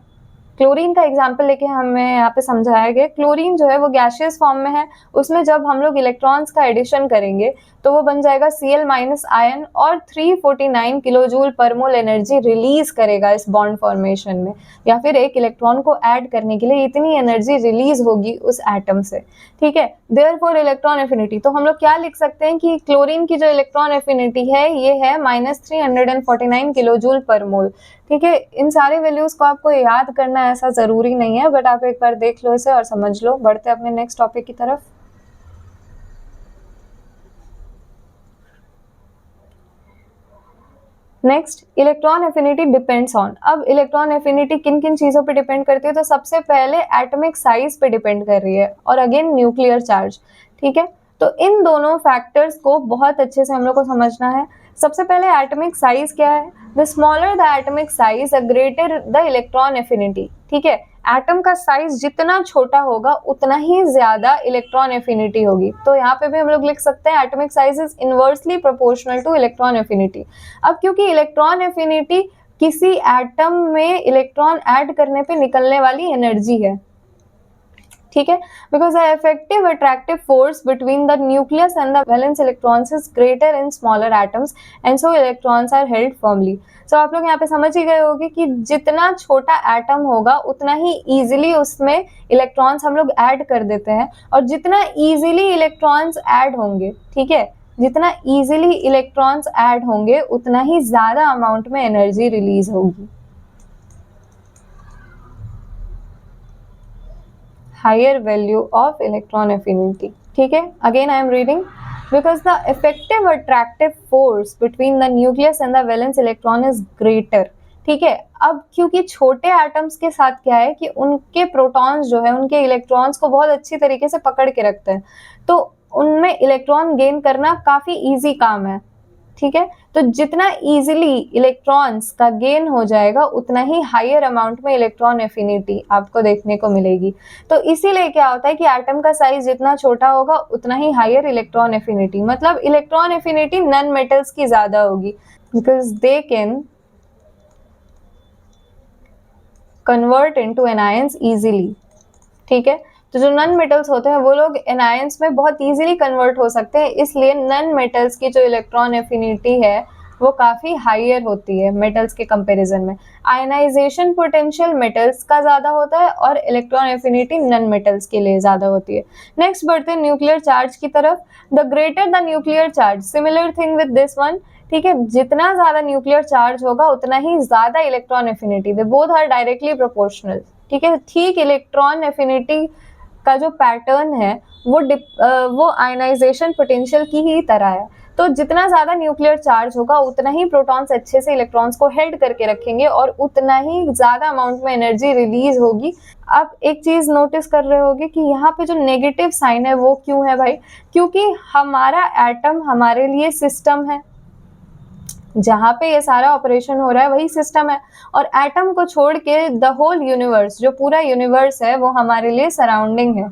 क्लोरीन का एग्जाम्पल लेके हमें यहाँ पे समझाया गया। क्लोरीन जो है वो गैसियस फॉर्म में है, उसमें जब हम लोग इलेक्ट्रॉन्स का एडिशन करेंगे तो वो बन जाएगा Cl- आयन और 349 किलोजूल पर मोल एनर्जी रिलीज करेगा इस बॉन्ड फॉर्मेशन में, या फिर एक इलेक्ट्रॉन को ऐड करने के लिए इतनी एनर्जी रिलीज होगी उस एटम से। ठीक है, देयरफॉर इलेक्ट्रॉन एफिनिटी, तो हम लोग क्या लिख सकते हैं कि क्लोरीन की जो इलेक्ट्रॉन एफिनिटी है ये है -349 किलोजूल पर मोल। ठीक है, इन सारे वैल्यूज को आपको याद करना ऐसा जरूरी नहीं है, बट आप एक बार देख लो इसे और समझ लो। बढ़ते अपने नेक्स्ट टॉपिक की तरफ। Next, electron affinity depends on. अब इलेक्ट्रॉन एफिनिटी किन किन चीजों पे डिपेंड करती है? तो सबसे पहले एटॉमिक साइज पे डिपेंड कर रही है और अगेन न्यूक्लियर चार्ज। ठीक है, तो इन दोनों फैक्टर्स को बहुत अच्छे से हम लोग को समझना है। सबसे पहले एटॉमिक साइज क्या है? The smaller the atomic size the greater the electron affinity. ठीक है, एटम का साइज जितना छोटा होगा उतना ही ज्यादा इलेक्ट्रॉन एफिनिटी होगी। तो यहाँ पे भी हम लोग लिख सकते हैं atomic size is inversely proportional to electron affinity. अब क्योंकि इलेक्ट्रॉन एफिनिटी किसी एटम में इलेक्ट्रॉन ऐड करने पे निकलने वाली एनर्जी है, ठीक है, because the effective attractive force between the nucleus and the valence electrons is greater in smaller atoms and so electrons are held firmly. So आप लोग यहाँ पे समझ ही गए होंगे कि जितना छोटा एटम होगा उतना ही इजीली उसमें इलेक्ट्रॉन्स हम लोग ऐड कर देते हैं, और जितना इजीली इलेक्ट्रॉन्स ऐड होंगे, ठीक है, जितना इजीली इलेक्ट्रॉन्स ऐड होंगे उतना ही ज्यादा अमाउंट में एनर्जी रिलीज होगी। higher value of electron affinity. ठीक है, again I am reading, because the effective attractive force between the nucleus and the valence electron is greater. ठीक है। अब क्योंकि छोटे एटम्स के साथ क्या है कि उनके प्रोटॉन्स जो है उनके इलेक्ट्रॉन्स को बहुत अच्छी तरीके से पकड़ के रखते हैं, तो उनमें इलेक्ट्रॉन गेन करना काफी इजी काम है, ठीक है। तो जितना इजीली इलेक्ट्रॉन्स का गेन हो जाएगा उतना ही हायर अमाउंट में इलेक्ट्रॉन एफिनिटी आपको देखने को मिलेगी। तो इसीलिए क्या होता है कि एटम का साइज जितना छोटा होगा उतना ही हायर इलेक्ट्रॉन एफिनिटी, मतलब इलेक्ट्रॉन एफिनिटी नॉन मेटल्स की ज्यादा होगी, because they can convert into anions easily, ठीक है। तो जो नॉन मेटल्स होते हैं वो लोग एनायंस में बहुत इजीली कन्वर्ट हो सकते हैं, इसलिए नॉन मेटल्स की जो इलेक्ट्रॉन एफिनिटी है वो काफी हायर होती है मेटल्स के कंपैरिजन में। आयनाइजेशन पोटेंशियल मेटल्स का ज्यादा होता है और इलेक्ट्रॉन एफिनिटी नॉन मेटल्स के लिए ज्यादा होती है। नेक्स्ट बढ़ते हैं न्यूक्लियर चार्ज की तरफ। The greater the nuclear charge, similar thing with this one, ठीक है। जितना ज्यादा न्यूक्लियर चार्ज होगा उतना ही ज्यादा electron affinity, they both are directly proportional, ठीक है। ठीक इलेक्ट्रॉन एफिनिटी का जो पैटर्न है वो आयनाइजेशन पोटेंशियल की ही तरह है। तो जितना ज्यादा न्यूक्लियर चार्ज होगा उतना ही प्रोटॉन्स अच्छे से इलेक्ट्रॉन्स को हेल्ड करके रखेंगे और उतना ही ज्यादा अमाउंट में एनर्जी रिलीज होगी। आप एक चीज नोटिस कर रहे होगे कि यहाँ पे जो नेगेटिव साइन है वो क्यों है भाई? क्योंकि हमारा एटम हमारे लिए सिस्टम है, जहां पे ये सारा ऑपरेशन हो रहा है वही सिस्टम है, और एटम को छोड़ के द होल यूनिवर्स, जो पूरा यूनिवर्स है वो हमारे लिए सराउंडिंग है,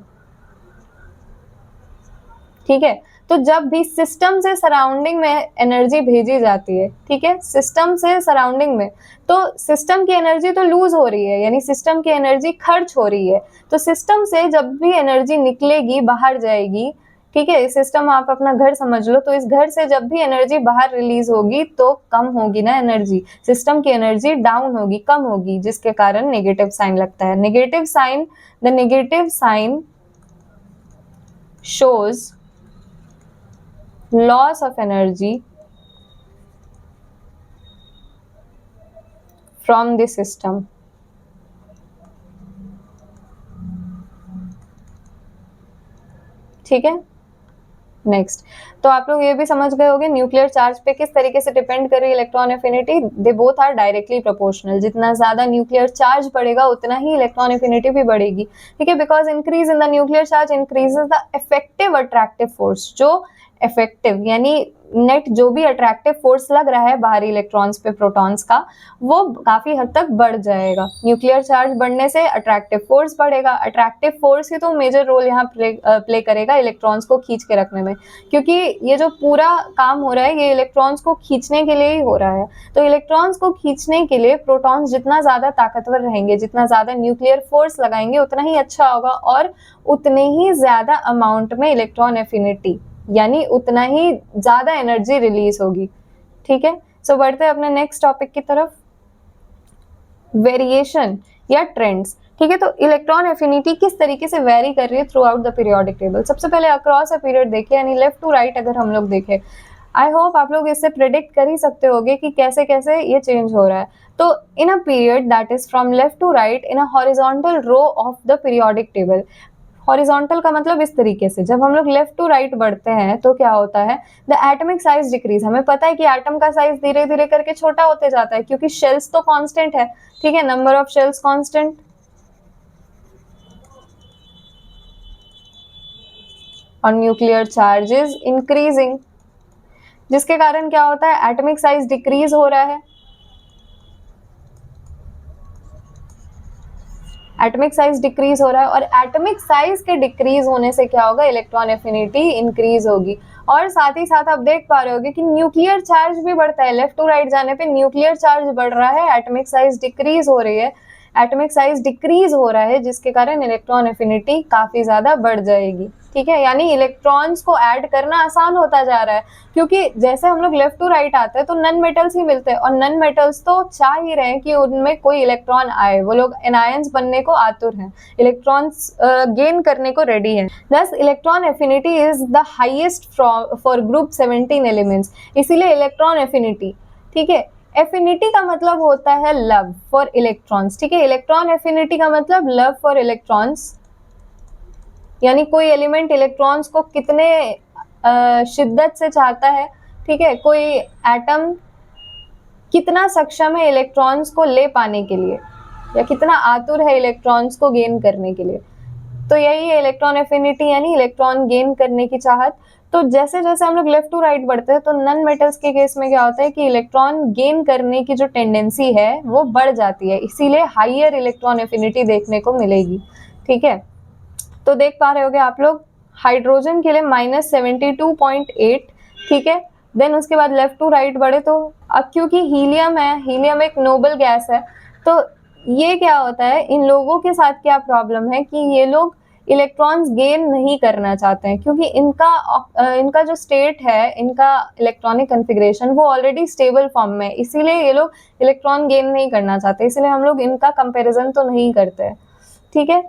ठीक है। तो जब भी सिस्टम से सराउंडिंग में एनर्जी भेजी जाती है, ठीक है, सिस्टम से सराउंडिंग में, तो सिस्टम की एनर्जी तो लूज हो रही है, यानी सिस्टम की एनर्जी खर्च हो रही है। तो सिस्टम से जब भी एनर्जी निकलेगी, बाहर जाएगी, ठीक है, सिस्टम आप अपना घर समझ लो, तो इस घर से जब भी एनर्जी बाहर रिलीज होगी तो कम होगी ना एनर्जी, सिस्टम की एनर्जी डाउन होगी, कम होगी, जिसके कारण नेगेटिव साइन लगता है। Negative sign, the negative sign shows loss of energy from the system, ठीक है। नेक्स्ट, तो आप लोग ये भी समझ गए होंगे न्यूक्लियर चार्ज पे किस तरीके से डिपेंड कर रही है electron affinity. They both are directly proportional, जितना ज्यादा न्यूक्लियर चार्ज बढ़ेगा उतना ही इलेक्ट्रॉन एफिनिटी भी बढ़ेगी, ठीक है। Because increase in the nuclear charge increases the effective attractive force, जो इफेक्टिव यानी नेट जो भी अट्रैक्टिव फोर्स लग रहा है बाहरी इलेक्ट्रॉन्स पे प्रोटॉन्स का, वो काफी हद तक बढ़ जाएगा। न्यूक्लियर चार्ज बढ़ने से अट्रैक्टिव फोर्स बढ़ेगा, अट्रैक्टिव फोर्स ही तो मेजर रोल यहाँ प्ले करेगा इलेक्ट्रॉन्स को खींच के रखने में, क्योंकि ये जो पूरा काम हो रहा है ये इलेक्ट्रॉन्स को खींचने के लिए ही हो रहा है। तो इलेक्ट्रॉन्स को खींचने के लिए प्रोटॉन्स जितना ज्यादा ताकतवर रहेंगे, जितना ज्यादा न्यूक्लियर फोर्स लगाएंगे उतना ही अच्छा होगा, और उतने ही ज्यादा अमाउंट में इलेक्ट्रॉन एफिनिटी यानी उतना ही ज्यादा एनर्जी रिलीज होगी, ठीक है। सो बढ़ते हैं अपने नेक्स्ट टॉपिक की तरफ, वेरिएशन या ट्रेंड्स, ठीक है। तो इलेक्ट्रॉन एफिनिटी किस तरीके से वेरी कर रही है throughout the periodic table. सबसे पहले अक्रॉस अ पीरियड देखें, यानी लेफ्ट टू राइट अगर हम लोग देखें, आई होप आप लोग इससे प्रिडिक्ट कर ही सकते होगे कि कैसे कैसे ये चेंज हो रहा है। तो in a period that is from left to right in a horizontal row of the periodic table, horizontal का मतलब इस तरीके से, जब हम लोग लेफ्ट टू राइट बढ़ते हैं तो क्या होता है, द एटॉमिक साइज डिक्रीज। हमें पता है कि एटम का साइज धीरे धीरे करके छोटा होते जाता है, क्योंकि शेल्स तो कांस्टेंट है, ठीक है, नंबर ऑफ शेल्स कांस्टेंट, और न्यूक्लियर चार्ज इज इंक्रीजिंग, जिसके कारण क्या होता है, एटॉमिक साइज डिक्रीज हो रहा है। एटॉमिक साइज डिक्रीज हो रहा है, और एटॉमिक साइज के डिक्रीज होने से क्या होगा, इलेक्ट्रॉन एफिनिटी इंक्रीज होगी। और साथ ही साथ आप देख पा रहे होगे कि न्यूक्लियर चार्ज भी बढ़ता है, लेफ्ट टू राइट जाने पे न्यूक्लियर चार्ज बढ़ रहा है, एटॉमिक साइज डिक्रीज हो रही है, एटॉमिक साइज डिक्रीज हो रहा है, जिसके कारण इलेक्ट्रॉन एफिनिटी काफी ज्यादा बढ़ जाएगी, ठीक है। यानी इलेक्ट्रॉन्स को ऐड करना आसान होता जा रहा है, क्योंकि जैसे हम लोग लेफ्ट टू राइट आते हैं तो नन मेटल्स ही मिलते हैं, और नन मेटल्स तो चाह ही रहे हैं कि उनमें कोई इलेक्ट्रॉन आए, वो लोग एनायंस बनने को आतुर हैं, इलेक्ट्रॉन्स गेन करने को रेडी हैं। दस electron affinity is the highest for group 17 elements, इसीलिए इलेक्ट्रॉन एफिनिटी, ठीक है, एफिनिटी का मतलब होता है लव फॉर इलेक्ट्रॉन्स, ठीक है। इलेक्ट्रॉन एफिनिटी का मतलब लव फॉर इलेक्ट्रॉन्स, यानी कोई एलिमेंट इलेक्ट्रॉन्स को कितने शिद्दत से चाहता है, ठीक है। कोई एटम कितना सक्षम है इलेक्ट्रॉन्स को ले पाने के लिए, या कितना आतुर है इलेक्ट्रॉन्स को गेन करने के लिए। तो यही है इलेक्ट्रॉन एफिनिटी, यानी इलेक्ट्रॉन गेन करने की चाहत। तो जैसे जैसे हम लोग लेफ्ट टू राइट बढ़ते हैं तो नन मेटल्स के केस में क्या होता है कि इलेक्ट्रॉन गेन करने की जो टेंडेंसी है वो बढ़ जाती है, इसीलिए हाइयर इलेक्ट्रॉन एफिनिटी देखने को मिलेगी। ठीक है, तो देख पा रहे होगे आप लोग, हाइड्रोजन के लिए -72.8, ठीक है। देन उसके बाद लेफ्ट टू राइट बढ़े तो अब क्योंकि हीलियम है, हीलियम एक नोबल गैस है, तो ये क्या होता है, इन लोगों के साथ क्या प्रॉब्लम है कि ये लोग इलेक्ट्रॉन्स गेन नहीं करना चाहते हैं, क्योंकि इनका जो स्टेट है, इनका इलेक्ट्रॉनिक कॉन्फ़िगरेशन वो ऑलरेडी स्टेबल फॉर्म में है, इसीलिए ये लोग इलेक्ट्रॉन गेन नहीं करना चाहते, इसीलिए हम लोग इनका कंपैरिजन तो नहीं करते। ठीक है,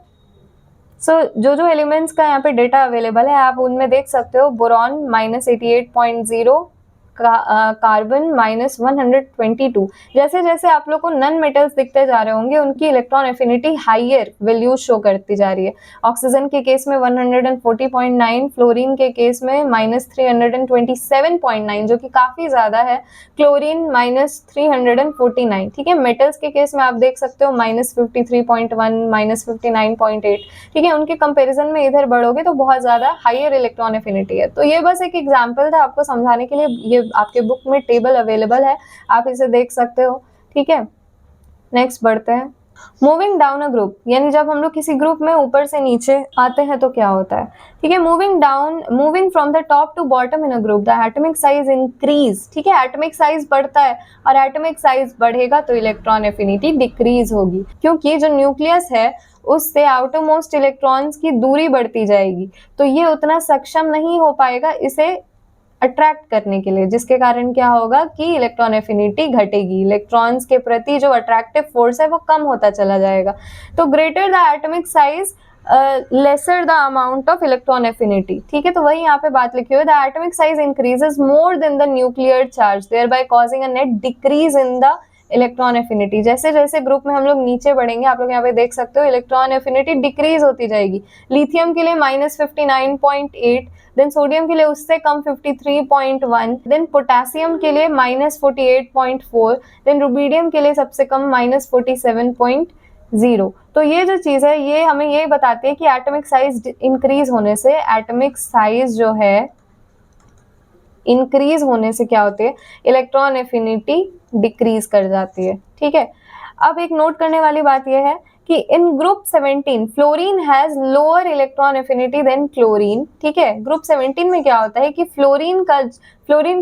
सो जो एलिमेंट्स का यहाँ पे डेटा अवेलेबल है आप उनमें देख सकते हो, बोरॉन -88.0, कार्बन -122। जैसे जैसे आप लोग को नन मेटल्स दिखते जा रहे होंगे उनकी electron affinity higher values show करती जा रही है। ऑक्सीजन के केस में 140.9, फ्लोरीन के केस में -327.9 जो कि काफी ज्यादा है, क्लोरीन -349। ठीक है, मेटल्स के केस में आप देख सकते हो -53.1, -59.8। ठीक है, उनके कंपैरिजन में इधर बढ़ोगे तो बहुत ज्यादा हाइयर इलेक्ट्रॉन एफिनिटी है। तो ये बस एक एग्जांपल था आपको समझाने के लिए, ये आपके बुक में टेबल अवेलेबल है, आप इसे देख सकते हो। ठीक है, नेक्स्ट बढ़ते हैं। मूविंग डाउन अ ग्रुप, यानी जब हम लोग किसी ग्रुप में ऊपर से नीचे आते हैं तो क्या होता है। ठीक है, moving from the top to bottom in a group the atomic size increase. ठीक है, एटॉमिक साइज बढ़ता है और एटॉमिक साइज बढ़ेगा तो इलेक्ट्रॉन एफिनिटी डिक्रीज होगी, क्योंकि जो न्यूक्लियस है उससे आउटरमोस्ट इलेक्ट्रॉन्स की दूरी बढ़ती जाएगी, तो ये उतना सक्षम नहीं हो पाएगा इसे अट्रैक्ट करने के लिए, जिसके कारण क्या होगा कि इलेक्ट्रॉन एफिनिटी घटेगी, इलेक्ट्रॉन्स के प्रति जो अट्रैक्टिव फोर्स है वो कम होता चला जाएगा। तो greater the atomic size lesser the amount of electron affinity. ठीक है, तो वही यहाँ पे बात लिखी हुई है, the atomic size increases more than the nuclear charge thereby causing a net decrease in the electron affinity. जैसे जैसे ग्रुप में हम लोग नीचे बढ़ेंगे, आप लोग यहाँ पे देख सकते हो इलेक्ट्रॉन एफिनिटी डिक्रीज होती जाएगी। लिथियम के लिए -59.8, देन सोडियम के लिए उससे कम 53.1, देन पोटेशियम के लिए -48.4, देन रुबीडियम के लिए सबसे कम -47.0। तो ये जो चीज है ये हमें ये बताती है कि एटॉमिक साइज इंक्रीज होने से, एटॉमिक साइज जो है इंक्रीज होने से क्या होती है, इलेक्ट्रॉन एफिनिटी डिक्रीज कर जाती है। ठीक है, अब एक नोट करने वाली बात यह है कि in group 17 fluorine has lower electron affinity than chlorine. ठीक है, ग्रुप 17 में क्या होता है कि फ्लोरीन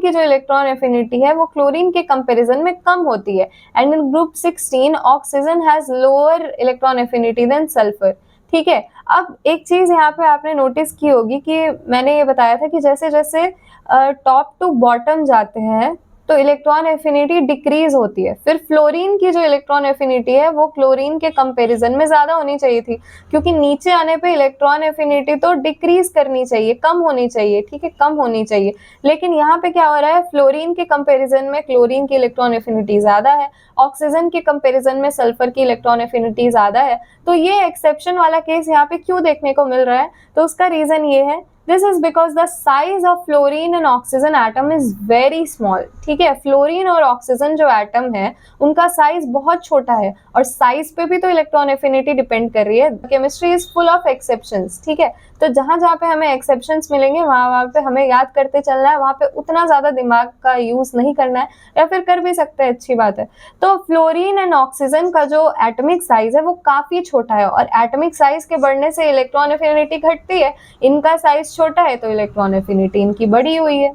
की जो इलेक्ट्रॉन एफिनिटी है वो क्लोरीन के कंपैरिजन में कम होती है, and in group 16 oxygen has lower electron affinity than sulphur. ठीक है, अब एक चीज यहाँ पे आपने नोटिस की होगी कि मैंने ये बताया था कि जैसे जैसे टॉप टू बॉटम जाते हैं तो इलेक्ट्रॉन एफिनिटी डिक्रीज होती है, फिर फ्लोरीन की जो इलेक्ट्रॉन एफिनिटी है वो क्लोरीन के कंपैरिजन में ज्यादा होनी चाहिए थी, क्योंकि नीचे आने पे इलेक्ट्रॉन एफिनिटी तो डिक्रीज करनी चाहिए, कम होनी चाहिए। ठीक है, कम होनी चाहिए, लेकिन यहाँ पे क्या हो रहा है, फ्लोरीन के कंपैरिजन में क्लोरीन की इलेक्ट्रॉन एफिनिटी ज्यादा है, ऑक्सीजन के कंपैरिजन में सल्फर की इलेक्ट्रॉन एफिनिटी ज्यादा है। तो ये एक्सेप्शन वाला केस यहाँ पे क्यों देखने को मिल रहा है, तो उसका रीजन ये है, This is because the size of fluorine and oxygen atom is very small। ठीक है, फ्लोरीन और ऑक्सीजन जो एटम है उनका साइज बहुत छोटा है, और साइज पे भी तो इलेक्ट्रॉन एफिनिटी डिपेंड कर रही है। Chemistry is full of exceptions. ठीक है, तो जहां जहां पे हमें एक्सेप्शंस मिलेंगे वहां पे हमें याद करते चलना है, वहां पे उतना ज्यादा दिमाग का यूज नहीं करना है, या फिर कर भी सकते हैं, अच्छी बात है। तो फ्लोरीन एंड ऑक्सीजन का जो एटॉमिक साइज है वो काफी छोटा है, और एटॉमिक साइज के बढ़ने से इलेक्ट्रॉन एफिनिटी घटती है। इनका साइज छोटा है तो इलेक्ट्रॉन एफिनिटी इनकी बढ़ी हुई है।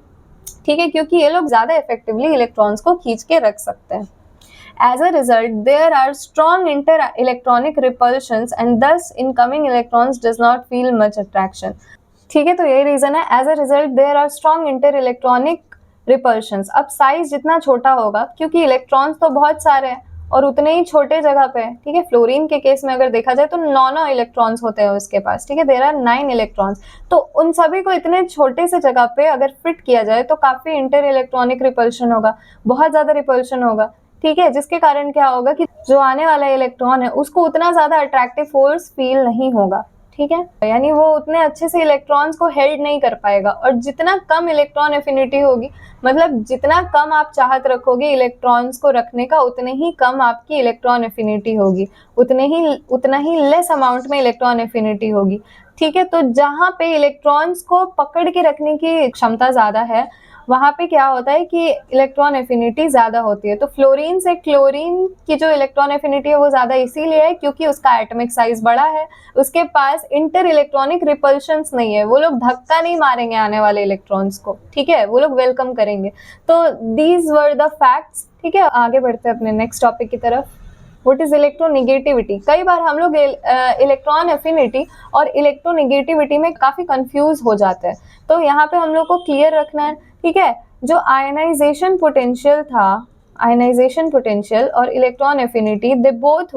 ठीक है, क्योंकि ये लोग ज्यादा इफेक्टिवली इलेक्ट्रॉन्स को खींच के रख सकते हैं। As a result, there are strong inter-electronic repulsions and thus incoming electrons does not feel much attraction। ठीक है, तो यही रीजन है। As a result, there are strong inter-electronic repulsions। अब साइज जितना छोटा होगा, क्योंकि इलेक्ट्रॉन्स तो बहुत सारे हैं और उतने ही छोटे जगह पे है। ठीक है, फ्लोरीन के केस में अगर देखा जाए तो 9 इलेक्ट्रॉन्स होते हैं उसके पास। ठीक है, देयर आर 9 इलेक्ट्रॉन्स, तो उन सभी को इतने छोटे से जगह पे अगर फिट किया जाए तो काफी इंटर इलेक्ट्रॉनिक रिपल्शन होगा, बहुत ज्यादा रिपल्शन होगा। ठीक है, जिसके कारण क्या होगा कि जो आने वाला इलेक्ट्रॉन है उसको उतना ज्यादा अट्रैक्टिव फोर्स फील नहीं होगा। ठीक है, यानी वो उतने अच्छे से इलेक्ट्रॉन्स को हेल्ड नहीं कर पाएगा। और जितना कम इलेक्ट्रॉन एफिनिटी होगी, मतलब जितना कम आप चाहत रखोगे इलेक्ट्रॉन्स को रखने का, उतने ही कम आपकी इलेक्ट्रॉन एफिनिटी होगी, उतना ही लेस अमाउंट में इलेक्ट्रॉन एफिनिटी होगी। ठीक है, तो जहाँ पे इलेक्ट्रॉन्स को पकड़ के रखने की क्षमता ज़्यादा है, वहाँ पे क्या होता है कि इलेक्ट्रॉन एफिनिटी ज़्यादा होती है। तो फ्लोरीन से क्लोरीन की जो इलेक्ट्रॉन एफिनिटी है वो ज़्यादा इसीलिए है क्योंकि उसका एटॉमिक साइज बड़ा है, उसके पास इंटर इलेक्ट्रॉनिक रिपल्शंस नहीं है, वो लोग धक्का नहीं मारेंगे आने वाले इलेक्ट्रॉन्स को, ठीक है, वो लोग वेलकम करेंगे। तो दीज वर द फैक्ट्स। ठीक है, आगे बढ़ते हैं अपने नेक्स्ट टॉपिक की तरफ। What is electronegativity. कई बार हम लोग इलेक्ट्रॉन एफिनिटी और इलेक्ट्रोनेगेटिविटी में काफ़ी कंफ्यूज हो जाते हैं, तो यहाँ पे हम लोग को क्लियर रखना है। ठीक है, जो आयनाइजेशन पोटेंशियल था, आयनाइजेशन पोटेंशियल और electron affinity, they both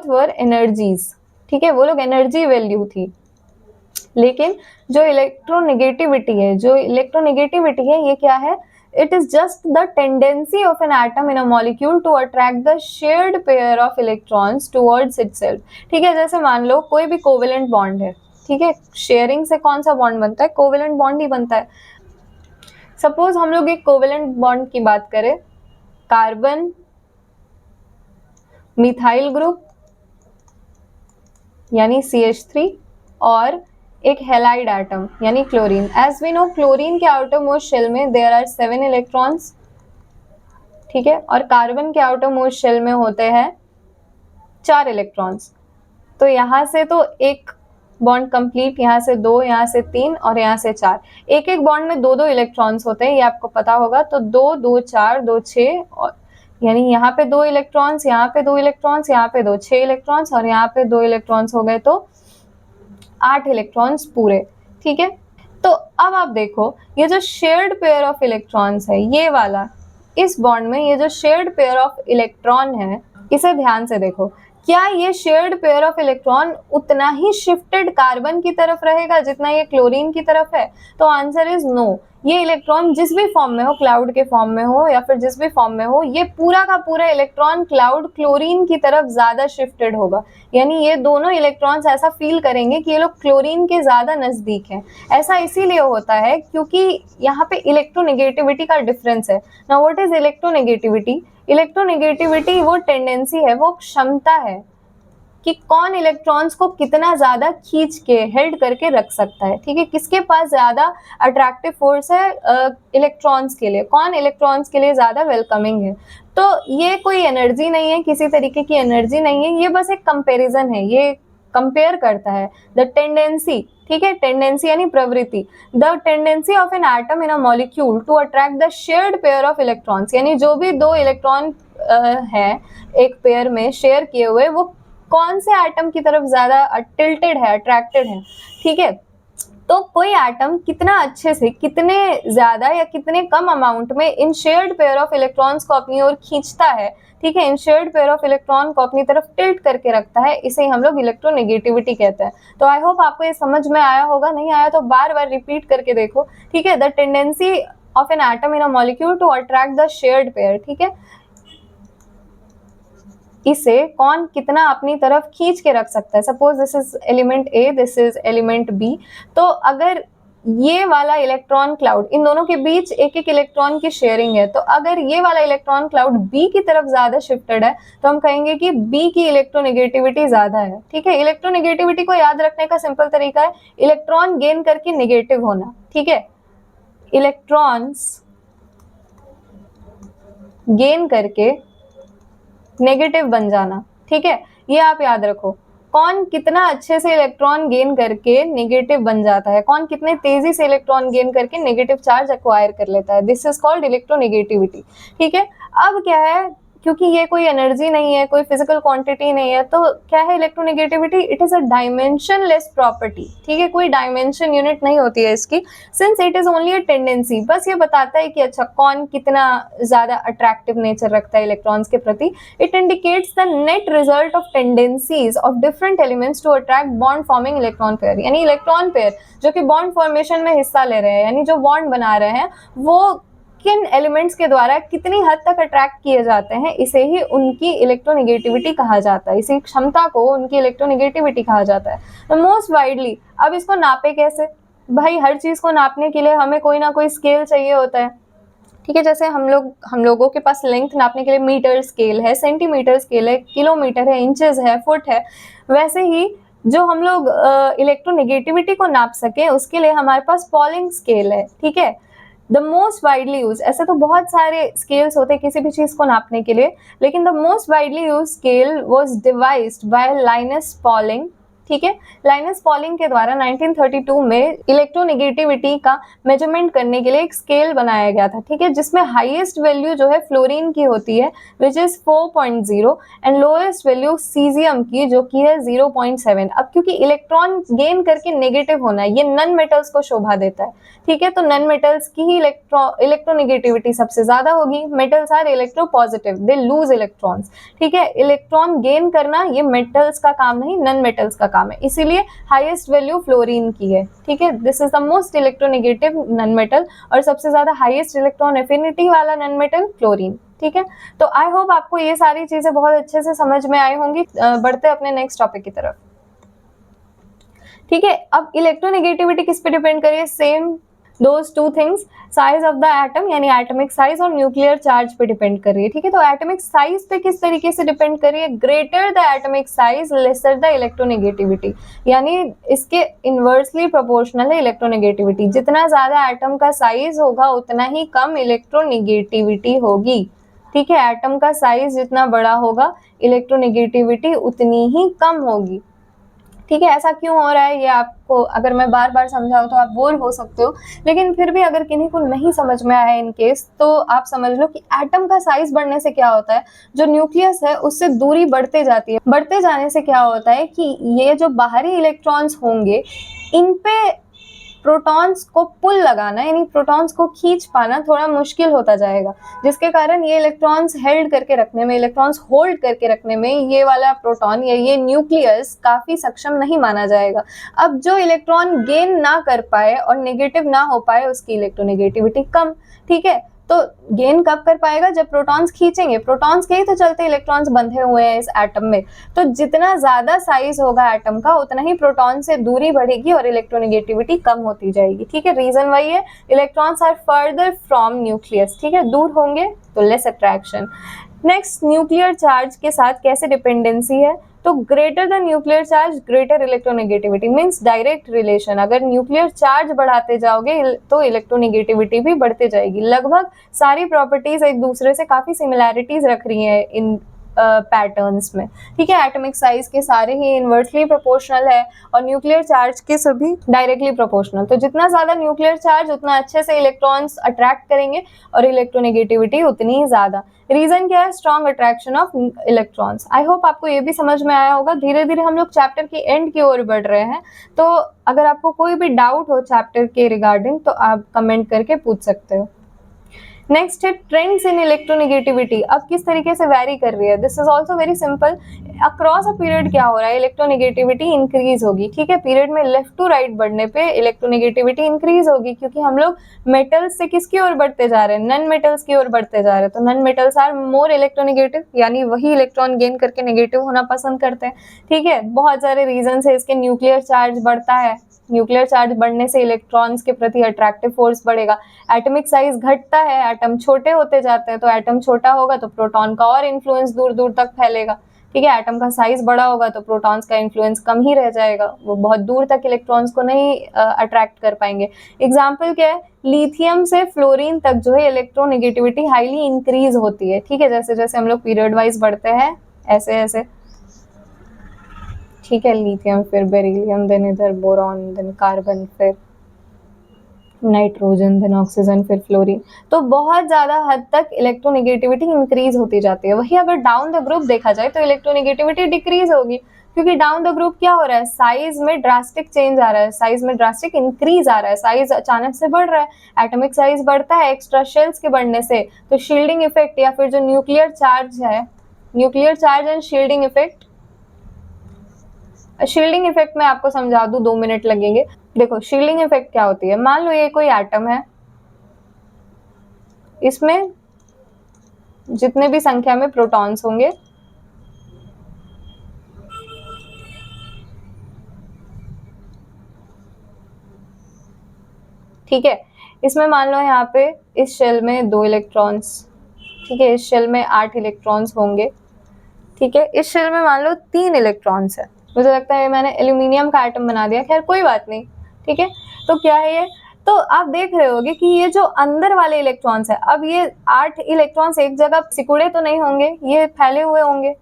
were energies. ठीक है, वो लोग एनर्जी वैल्यू थी। लेकिन जो इलेक्ट्रोनेगेटिविटी है, ये क्या है? It is just the tendency of an atom in a molecule to attract the shared pair of electrons towards itself. ठीक है, जैसे मान लो कोई भी कोवेलेंट बॉन्ड है, ठीक है, शेयरिंग से कौन सा बॉन्ड बनता है? कोवेलेंट बॉन्ड ही बनता है। सपोज हम लोग एक कोवेलेंट बॉन्ड की बात करें, कार्बन मिथाइल ग्रुप यानी CH3 और एक हेलाइड एटम यानी chlorine. As we know, chlorine के आउटरमोस्ट शेल में देयर आर 7 इलेक्ट्रॉन्स। ठीक है, और कार्बन के आउटरमोस्ट शेल में होते हैं 4 इलेक्ट्रॉन्स। तो यहाँ से तो एक बॉन्ड कंप्लीट, यहाँ से 2, यहाँ से 3 और यहाँ से 4। एक एक बॉन्ड में 2-2 इलेक्ट्रॉन्स होते हैं, ये आपको पता होगा। तो 2, 2, 4, 2, 6, और यानी यहाँ पे 2 इलेक्ट्रॉन्स, यहाँ पे 2 इलेक्ट्रॉन्स, यहाँ पे 2, 6 इलेक्ट्रॉन्स, और यहाँ पे 2 इलेक्ट्रॉन्स हो गए तो 8 इलेक्ट्रॉन्स पूरे। ठीक है, तो अब आप देखो, ये जो शेयर्ड पेयर ऑफ इलेक्ट्रॉन्स है, ये वाला, इस बॉन्ड में ये जो शेयर्ड पेयर ऑफ इलेक्ट्रॉन है, इसे ध्यान से देखो। क्या ये शेयर्ड पेयर ऑफ इलेक्ट्रॉन उतना ही शिफ्टेड कार्बन की तरफ रहेगा जितना ये क्लोरीन की तरफ है? तो आंसर इज नो। ये इलेक्ट्रॉन जिस भी फॉर्म में हो, क्लाउड के फॉर्म में हो या फिर जिस भी फॉर्म में हो, ये पूरा का पूरा इलेक्ट्रॉन क्लाउड क्लोरीन की तरफ ज्यादा शिफ्टेड होगा। यानी ये दोनों इलेक्ट्रॉन्स ऐसा फील करेंगे कि ये लोग क्लोरीन के ज्यादा नजदीक हैं। ऐसा इसीलिए होता है क्योंकि यहाँ पे इलेक्ट्रोनेगेटिविटी का डिफरेंस है। Now what is electronegativity? Electronegativity वो टेंडेंसी है, वो क्षमता है कि कौन इलेक्ट्रॉन्स को कितना ज्यादा खींच के हेल्ड करके रख सकता है। ठीक है, किसके पास ज्यादा अट्रैक्टिव फोर्स है इलेक्ट्रॉन्स के लिए, कौन इलेक्ट्रॉन्स के लिए ज्यादा वेलकमिंग है। तो ये कोई एनर्जी नहीं है, किसी तरीके की एनर्जी नहीं है, ये बस एक कंपेरिजन है, ये कंपेयर करता है द टेंडेंसी। ठीक है, टेंडेंसी यानी प्रवृत्ति, the tendency of an atom in a molecule to attract the shared pair of electrons. यानी जो भी 2 इलेक्ट्रॉन है एक पेयर में शेयर किए हुए, वो कौन से एटम की तरफ ज्यादा टिल्टेड है, अट्रैक्टेड है। ठीक है, तो कोई एटम कितना अच्छे से, कितने ज्यादा या कितने कम अमाउंट में इन शेयर्ड पेयर ऑफ इलेक्ट्रॉन्स को अपनी ओर खींचता है, ठीक है, इन शेयर्ड पेयर ऑफ इलेक्ट्रॉन को अपनी तरफ टिल्ट करके रखता है, इसे हम लोग इलेक्ट्रोनेगेटिविटी कहते हैं। तो आई होप आपको ये समझ में आया होगा, नहीं आया तो बार बार रिपीट करके देखो। ठीक है, the tendency of an atom in a molecule to attract the shared pair. ठीक है, इसे कौन कितना अपनी तरफ खींच के रख सकता है। Suppose this is element A, this is element B. तो अगर ये वाला इलेक्ट्रॉन क्लाउड, इन दोनों के बीच एक एक इलेक्ट्रॉन की शेयरिंग है, तो अगर ये वाला इलेक्ट्रॉन क्लाउड बी की तरफ ज्यादा शिफ्टेड है तो हम कहेंगे कि बी की इलेक्ट्रोनेगेटिविटी ज्यादा है। ठीक है, इलेक्ट्रोनेगेटिविटी को याद रखने का सिंपल तरीका है इलेक्ट्रॉन गेन करके नेगेटिव होना। ठीक है, इलेक्ट्रॉन्स गेन करके नेगेटिव बन जाना। ठीक है, ये आप याद रखो, कौन कितना अच्छे से इलेक्ट्रॉन गेन करके नेगेटिव बन जाता है, कौन कितने तेजी से इलेक्ट्रॉन गेन करके नेगेटिव चार्ज एक्वायर कर लेता है, दिस इज कॉल्ड इलेक्ट्रोनेगेटिविटी। ठीक है, अब क्या है, क्योंकि ये कोई एनर्जी नहीं है, कोई फिजिकल क्वांटिटी नहीं है, तो क्या है electronegativity? It is a dimensionless property. ठीक है, कोई डायमेंशन यूनिट नहीं होती है इसकी, since it is only a tendency. बस ये बताता है कि अच्छा कौन कितना ज्यादा अट्रैक्टिव नेचर रखता है इलेक्ट्रॉन्स के प्रति। It indicates the net result of tendencies of different elements to attract bond forming electron pair. यानी इलेक्ट्रॉन पेयर जो कि बॉन्ड फॉर्मेशन में हिस्सा ले रहे हैं, यानी जो बॉन्ड बना रहे हैं, वो किन एलिमेंट्स के द्वारा कितनी हद तक अट्रैक्ट किए जाते हैं, इसे ही उनकी इलेक्ट्रोनेगेटिविटी कहा जाता है, इसी क्षमता को उनकी इलेक्ट्रोनेगेटिविटी कहा जाता है। द मोस्ट वाइडली, अब इसको नापे कैसे? भाई हर चीज को नापने के लिए हमें कोई ना कोई स्केल चाहिए होता है, ठीक है। जैसे हम लोगों के पास लेंथ नापने के लिए मीटर स्केल है, सेंटीमीटर स्केल है, किलोमीटर है, इंचेस है, फुट है। वैसे ही जो हम लोग इलेक्ट्रोनेगेटिविटी को नाप सके उसके लिए हमारे पास पॉलिंग स्केल है, ठीक है। द मोस्ट वाइडली यूज, ऐसे तो बहुत सारे स्केल्स होते हैं किसी भी चीज को नापने के लिए, लेकिन the most widely use scale was devised by Linus Pauling, ठीक है। लाइनस पॉलिंग के द्वारा 1932 में इलेक्ट्रोनेगेटिविटी का मेजरमेंट करने के लिए एक स्केल बनाया गया था, ठीक है, जिसमें हाईएस्ट वैल्यू जो है फ्लोरीन की होती है which is 4.0 and lowest value caesium की जो कि है 0.7। अब क्योंकि इलेक्ट्रॉन गेन करके नेगेटिव होना है, ये नन मेटल्स को शोभा देता है, ठीक है, तो नन मेटल्स की ही इलेक्ट्रोनेगेटिविटी सबसे ज्यादा होगी। Metals are electropositive, they lose electrons, ठीक है। इलेक्ट्रॉन गेन करना ये मेटल्स का काम नहीं, नन मेटल्स का काम है, इसीलिए हाईएस्ट वैल्यू फ्लोरीन की है, ठीक है। This is the most electronegative non metal और सबसे ज्यादा हाईएस्ट इलेक्ट्रॉन एफिनिटी वाला नन मेटल क्लोरीन, ठीक है। तो आई होप आपको ये सारी चीजें बहुत अच्छे से समझ में आई होंगी। बढ़ते अपने नेक्स्ट टॉपिक की तरफ, ठीक है। अब इलेक्ट्रोनेगेटिविटी किस पे डिपेंड करिए? Same those two things, size of the atom यानी एटॉमिक साइज और न्यूक्लियर चार्ज पे डिपेंड कर रही है, ठीक है। तो एटॉमिक साइज पे किस तरीके से डिपेंड कर रही है? Greater the atomic size lesser the electronegativity, यानी इसके इनवर्सली प्रोपोर्शनल है इलेक्ट्रोनेगेटिविटी। जितना ज्यादा एटम का साइज होगा उतना ही कम इलेक्ट्रोनेगेटिविटी होगी, ठीक है। एटम का साइज जितना बड़ा होगा इलेक्ट्रोनेगेटिविटी उतनी ही कम होगी, ठीक है। ऐसा क्यों हो रहा है ये आपको अगर मैं बार बार समझाऊं तो आप बोर हो सकते हो, लेकिन फिर भी अगर किन्हीं को नहीं समझ में आया इन केस तो आप समझ लो कि एटम का साइज बढ़ने से क्या होता है, जो न्यूक्लियस है उससे दूरी बढ़ते जाती है। बढ़ते जाने से क्या होता है कि ये जो बाहरी इलेक्ट्रॉन्स होंगे इन पे प्रोटॉन्स को पुल लगाना यानी प्रोटॉन्स को खींच पाना थोड़ा मुश्किल होता जाएगा, जिसके कारण ये इलेक्ट्रॉन्स हेल्ड करके रखने में, इलेक्ट्रॉन्स होल्ड करके रखने में ये वाला प्रोटॉन या ये न्यूक्लियस काफी सक्षम नहीं माना जाएगा। अब जो इलेक्ट्रॉन गेन ना कर पाए और नेगेटिव ना हो पाए उसकी इलेक्ट्रोनेगेटिविटी कम, ठीक है। तो गेन कब कर पाएगा? जब प्रोटॉन्स खींचेंगे, प्रोटॉन्स के ही तो चलते इलेक्ट्रॉन्स बंधे हुए हैं इस एटम में। तो जितना ज्यादा साइज होगा एटम का उतना ही प्रोटॉन से दूरी बढ़ेगी और इलेक्ट्रोनेगेटिविटी कम होती जाएगी, ठीक है। रीजन वही है, electrons are further from nucleus, ठीक है, दूर होंगे तो less attraction. Next, nuclear charge के साथ कैसे डिपेंडेंसी है? तो greater the nuclear charge greater electronegativity, means direct relation. अगर न्यूक्लियर चार्ज बढ़ाते जाओगे तो इलेक्ट्रोनेगेटिविटी भी बढ़ते जाएगी। लगभग सारी प्रॉपर्टीज एक दूसरे से काफी सिमिलैरिटीज रख रही हैं इन पैटर्न्स में, ठीक है। एटॉमिक साइज के सारे ही इनवर्सली प्रोपोर्शनल है और न्यूक्लियर चार्ज के सभी डायरेक्टली प्रोपोर्शनल। तो जितना ज्यादा न्यूक्लियर चार्ज उतना अच्छे से इलेक्ट्रॉन्स अट्रैक्ट करेंगे और इलेक्ट्रोनेगेटिविटी उतनी ही ज्यादा। रीजन क्या है? Strong attraction of electrons. I hope आपको ये भी समझ में आया होगा। धीरे धीरे हम लोग चैप्टर की एंड की ओर बढ़ रहे हैं, तो अगर आपको कोई भी डाउट हो चैप्टर के रिगार्डिंग तो आप कमेंट करके पूछ सकते हो। नेक्स्ट है ट्रेंड्स इन इलेक्ट्रोनेगेटिविटी। अब किस तरीके से वैरी कर रही है? This is also very simple. Across a period क्या हो रहा है? इलेक्ट्रोनेगेटिविटी इंक्रीज होगी, ठीक है। पीरियड में लेफ्ट टू राइट बढ़ने पे इलेक्ट्रोनेगेटिविटी इंक्रीज होगी, क्योंकि हम लोग मेटल्स से किसकी ओर बढ़ते जा रहे हैं? नन मेटल्स की ओर बढ़ते जा रहे हैं। तो non metals are more electronegative, यानी वही इलेक्ट्रॉन गेन करके नेगेटिव होना पसंद करते हैं, ठीक है। बहुत सारे रीजन है इसके। न्यूक्लियर चार्ज बढ़ता है, न्यूक्लियर चार्ज बढ़ने से इलेक्ट्रॉन्स के प्रति अट्रैक्टिव फोर्स बढ़ेगा। एटॉमिक साइज घटता है, एटम छोटे होते जाते हैं, तो एटम छोटा होगा तो प्रोटॉन का और इन्फ्लुएंस दूर दूर तक फैलेगा, ठीक है। एटम का साइज बड़ा होगा तो प्रोटॉन्स का इन्फ्लुएंस कम ही रह जाएगा, वो बहुत दूर तक इलेक्ट्रॉन्स को नहीं अट्रैक्ट कर पाएंगे। एग्जाम्पल क्या है? लिथियम से फ्लोरीन तक जो है इलेक्ट्रोनेगेटिविटी हाईली इंक्रीज होती है, ठीक है। जैसे जैसे हम लोग पीरियड वाइज बढ़ते हैं ऐसे ऐसे, ठीक है। लिथियम, फिर बेरिलियम, देन इधर बोरॉन, देन कार्बन, फिर नाइट्रोजन, देन ऑक्सीजन, फिर फ्लोरीन। तो बहुत ज्यादा हद तक इलेक्ट्रोनेगेटिविटी इंक्रीज होती जाती है। वही अगर डाउन द ग्रुप देखा जाए तो इलेक्ट्रोनेगेटिविटी डिक्रीज होगी, क्योंकि डाउन द ग्रुप क्या हो रहा है? साइज में ड्रास्टिक चेंज आ रहा है, साइज में ड्रास्टिक इंक्रीज आ रहा है, साइज अचानक से बढ़ रहा है। एटॉमिक साइज बढ़ता है एक्स्ट्रा शेल्स के बढ़ने से, तो शील्डिंग इफेक्ट या फिर जो न्यूक्लियर चार्ज है, nuclear charge and shielding effect. Shielding effect में आपको समझा दूं, 2 मिनट लगेंगे। देखो शील्डिंग इफेक्ट क्या होती है? मान लो ये कोई एटम है, इसमें जितने भी संख्या में प्रोटॉन्स होंगे ठीक है, इसमें मान लो यहाँ पे इस शेल में 2 इलेक्ट्रॉन्स, ठीक है, इस शेल में 8 इलेक्ट्रॉन्स होंगे, ठीक है, इस शेल में मान लो 3 इलेक्ट्रॉन्स है। मुझे लगता है मैंने एल्यूमिनियम का एटम बना दिया, खैर कोई बात नहीं, ठीक है। तो क्या है ये, तो आप देख रहे होगे कि ये जो अंदर वाले इलेक्ट्रॉन्स है, अब ये 8 इलेक्ट्रॉन्स एक जगह सिकुड़े तो नहीं होंगे, ये फैले हुए होंगे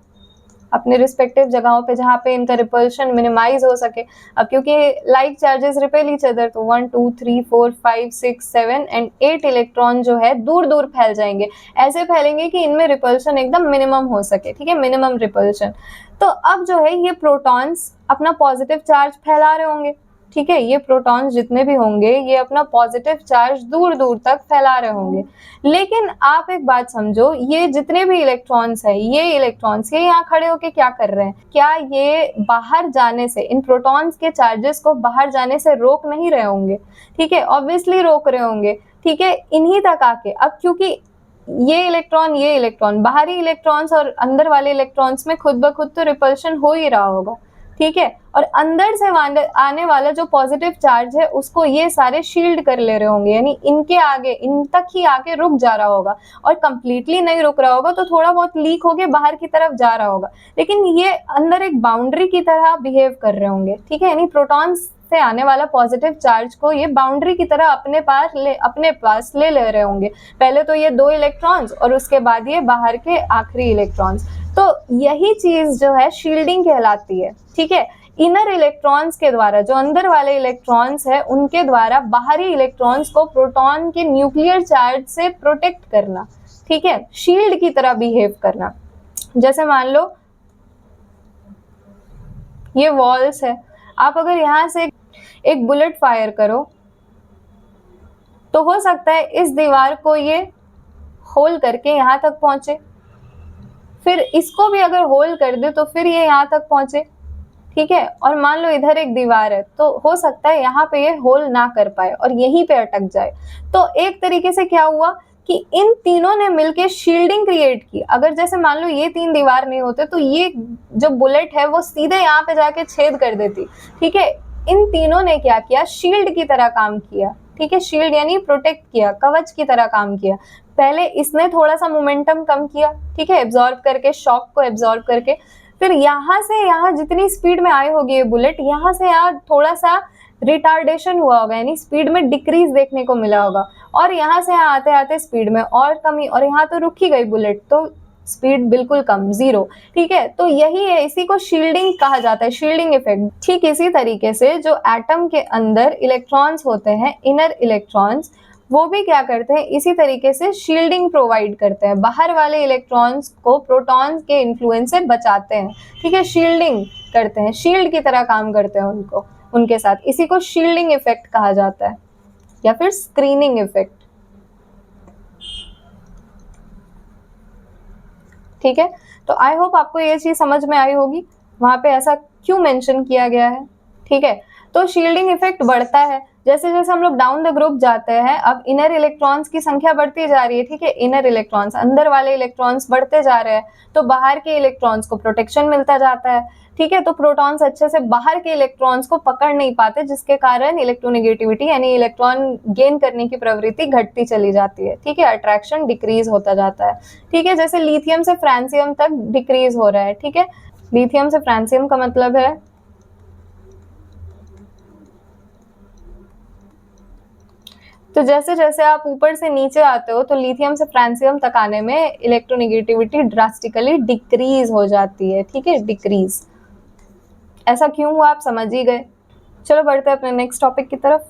अपने रिस्पेक्टिव जगहों पे जहाँ पे इनका रिपल्शन मिनिमाइज हो सके। अब क्योंकि like charges repel each other, तो 1 2 3 4 5 6 7 एंड 8 इलेक्ट्रॉन जो है दूर दूर फैल जाएंगे, ऐसे फैलेंगे कि इनमें रिपल्शन एकदम मिनिमम हो सके, ठीक है, मिनिमम रिपल्शन। तो अब जो है ये प्रोटॉन्स अपना पॉजिटिव चार्ज फैला रहे होंगे, ठीक है, ये प्रोटॉन्स जितने भी होंगे ये अपना पॉजिटिव चार्ज दूर दूर तक फैला रहे होंगे। लेकिन आप एक बात समझो, ये जितने भी इलेक्ट्रॉन्स है, ये इलेक्ट्रॉन्स ये यहाँ खड़े होके क्या कर रहे हैं, क्या ये बाहर जाने से, इन प्रोटॉन्स के चार्जेस को बाहर जाने से रोक नहीं रहे होंगे, ठीक है, ऑब्वियसली रोक रहे होंगे, ठीक है, इन्हीं तक आके। अब क्योंकि ये इलेक्ट्रॉन बाहरी इलेक्ट्रॉन्स और अंदर वाले इलेक्ट्रॉन्स में खुद ब खुद तो रिपल्शन हो ही रहा होगा, ठीक है, और अंदर से आने वाला जो पॉजिटिव चार्ज है उसको ये सारे शील्ड कर ले रहे होंगे, यानी इनके आगे, इन तक ही आके रुक जा रहा होगा, और कंप्लीटली नहीं रुक रहा होगा तो थोड़ा बहुत लीक होके बाहर की तरफ जा रहा होगा, लेकिन ये अंदर एक बाउंड्री की तरह बिहेव कर रहे होंगे, ठीक है, यानी प्रोटॉन्स से आने वाला पॉजिटिव चार्ज को ये बाउंड्री की तरह अपने पास ले रहे होंगे। पहले तो ये 2 इलेक्ट्रॉन्स और उसके बाद ये बाहर के आखिरी इलेक्ट्रॉन्स। तो यही चीज जो है शील्डिंग कहलाती है, ठीक है, इनर इलेक्ट्रॉन्स के द्वारा, जो अंदर वाले इलेक्ट्रॉन्स है उनके द्वारा बाहरी इलेक्ट्रॉन्स को प्रोटॉन के न्यूक्लियर चार्ज से प्रोटेक्ट करना, ठीक है, शील्ड की तरह बिहेव करना। जैसे मान लो ये वॉल्स है, आप अगर यहाँ से एक बुलेट फायर करो तो हो सकता है इस दीवार को ये होल करके यहाँ तक पहुंचे, फिर इसको भी अगर होल कर दे तो फिर ये यहाँ तक पहुंचे, ठीक है, और मान लो इधर एक दीवार है तो हो सकता है यहाँ पे ये होल ना कर पाए और यहीं पे अटक जाए। तो एक तरीके से क्या हुआ कि इन तीनों ने मिलके शील्डिंग क्रिएट की। अगर जैसे मान लो ये 3 दीवार नहीं होते तो ये जो बुलेट है वो सीधे यहाँ पे जाके छेद कर देती, ठीक है, इन तीनों ने क्या किया, शील्ड की तरह काम किया, ठीक है, शील्ड यानी प्रोटेक्ट किया, कवच की तरह काम किया। पहले इसने थोड़ा सा मोमेंटम कम किया, ठीक है, एब्जॉर्ब करके, शॉक को एब्जॉर्ब करके, फिर यहाँ से यहाँ जितनी स्पीड में आई होगी ये बुलेट, यहाँ से यहाँ थोड़ा सा रिटार्डेशन हुआ होगा, यानी स्पीड में डिक्रीज देखने को मिला होगा, और यहाँ से यहाँ आते आते स्पीड में और कमी, और यहाँ तो रुक ही गई बुलेट, तो स्पीड बिल्कुल कम, 0, ठीक है। तो यही है, इसी को शील्डिंग कहा जाता है, शील्डिंग इफेक्ट। ठीक इसी तरीके से जो एटम के अंदर इलेक्ट्रॉन्स होते हैं, इनर इलेक्ट्रॉन्स, वो भी क्या करते हैं, इसी तरीके से शील्डिंग प्रोवाइड करते हैं, बाहर वाले इलेक्ट्रॉन्स को प्रोटॉन्स के इन्फ्लुएंस से बचाते हैं, ठीक है, शील्डिंग करते हैं, शील्ड की तरह काम करते हैं उनको, उनके साथ। इसी को शील्डिंग इफेक्ट कहा जाता है या फिर स्क्रीनिंग इफेक्ट, ठीक है। तो आई होप आपको ये चीज समझ में आई होगी, वहां पे ऐसा क्यों मेंशन किया गया है, ठीक है। तो शील्डिंग इफेक्ट बढ़ता है जैसे जैसे हम लोग डाउन द ग्रुप जाते हैं। अब इनर इलेक्ट्रॉन्स की संख्या बढ़ती जा रही है, ठीक है, इनर इलेक्ट्रॉन्स, अंदर वाले इलेक्ट्रॉन्स बढ़ते जा रहे हैं, तो बाहर के इलेक्ट्रॉन्स को प्रोटेक्शन मिलता जाता है, ठीक है। तो प्रोटॉन्स अच्छे से बाहर के इलेक्ट्रॉन्स को पकड़ नहीं पाते, जिसके कारण इलेक्ट्रोनेगेटिविटी यानी इलेक्ट्रॉन गेन करने की प्रवृत्ति घटती चली जाती है, ठीक है, अट्रैक्शन डिक्रीज होता जाता है, ठीक है। जैसे लिथियम से फ्रांसियम तक डिक्रीज हो रहा है, ठीक है, लिथियम से फ्रांसियम का मतलब है तो जैसे जैसे आप ऊपर से नीचे आते हो तो लिथियम से फ्रांसियम तक आने में इलेक्ट्रोनेगेटिविटी ड्रास्टिकली डिक्रीज हो जाती है, ठीक है, डिक्रीज। ऐसा क्यों हुआ आप समझ ही गए। चलो बढ़ते हैं अपने नेक्स्ट टॉपिक की तरफ।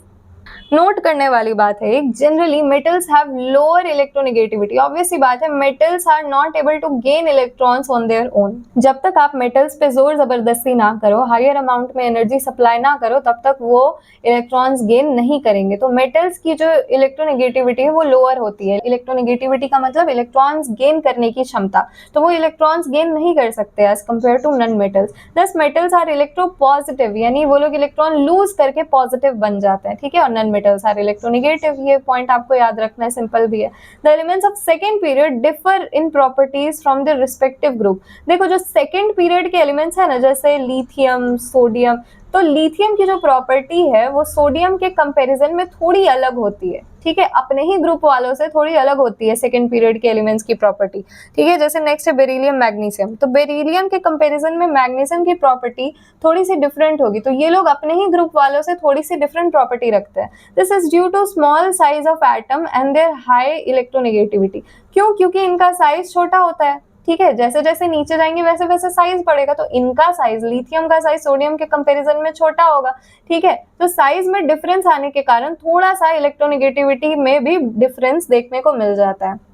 नोट करने वाली बात है, generally metals have lower electronegativity. Obvious सी बात है, metals are not able to gain electrons on their own. जब तक आप मेटल्स पे जोर जबरदस्ती ना करो, हायर अमाउंट में एनर्जी सप्लाई ना करो, तब तक वो इलेक्ट्रॉन्स गेन नहीं करेंगे। तो मेटल्स की जो इलेक्ट्रोनेगेटिविटी है वो लोअर होती है। इलेक्ट्रोनेगेटिविटी का मतलब इलेक्ट्रॉन्स गेन करने की क्षमता, तो वो इलेक्ट्रॉन्स गेन नहीं कर सकते as compare to non metals. Thus metals are electropositive, यानी वो लोग इलेक्ट्रॉन लूज करके पॉजिटिव बन जाते हैं, ठीक है, और नॉन मेटल्स आर इलेक्ट्रोनेगेटिव। ये पॉइंट आपको याद रखना है, सिंपल भी है। The elements of second period differ in properties from the respective group. देखो जो सेकेंड पीरियड के एलिमेंट्स है ना, जैसे लिथियम, सोडियम, तो लिथियम की जो प्रॉपर्टी है वो सोडियम के कंपैरिजन में थोड़ी अलग होती है, ठीक है, अपने ही ग्रुप वालों से थोड़ी अलग होती है सेकंड पीरियड के एलिमेंट्स की प्रॉपर्टी, ठीक है। जैसे नेक्स्ट है बेरिलियम, मैग्नीशियम, तो बेरिलियम के कंपैरिजन में मैग्नीशियम की प्रॉपर्टी थोड़ी सी डिफरेंट होगी, तो ये लोग अपने ही ग्रुप वालों से थोड़ी सी डिफरेंट प्रॉपर्टी रखते हैं। This is due to small size of atom and their high electronegativity. क्यों? क्योंकि इनका साइज छोटा होता है, ठीक है, जैसे जैसे नीचे जाएंगे वैसे वैसे साइज बढ़ेगा, तो इनका साइज, लिथियम का साइज सोडियम के कंपैरिजन में छोटा होगा, ठीक है। तो साइज में डिफरेंस आने के कारण थोड़ा सा इलेक्ट्रोनेगेटिविटी में भी डिफरेंस देखने को मिल जाता है।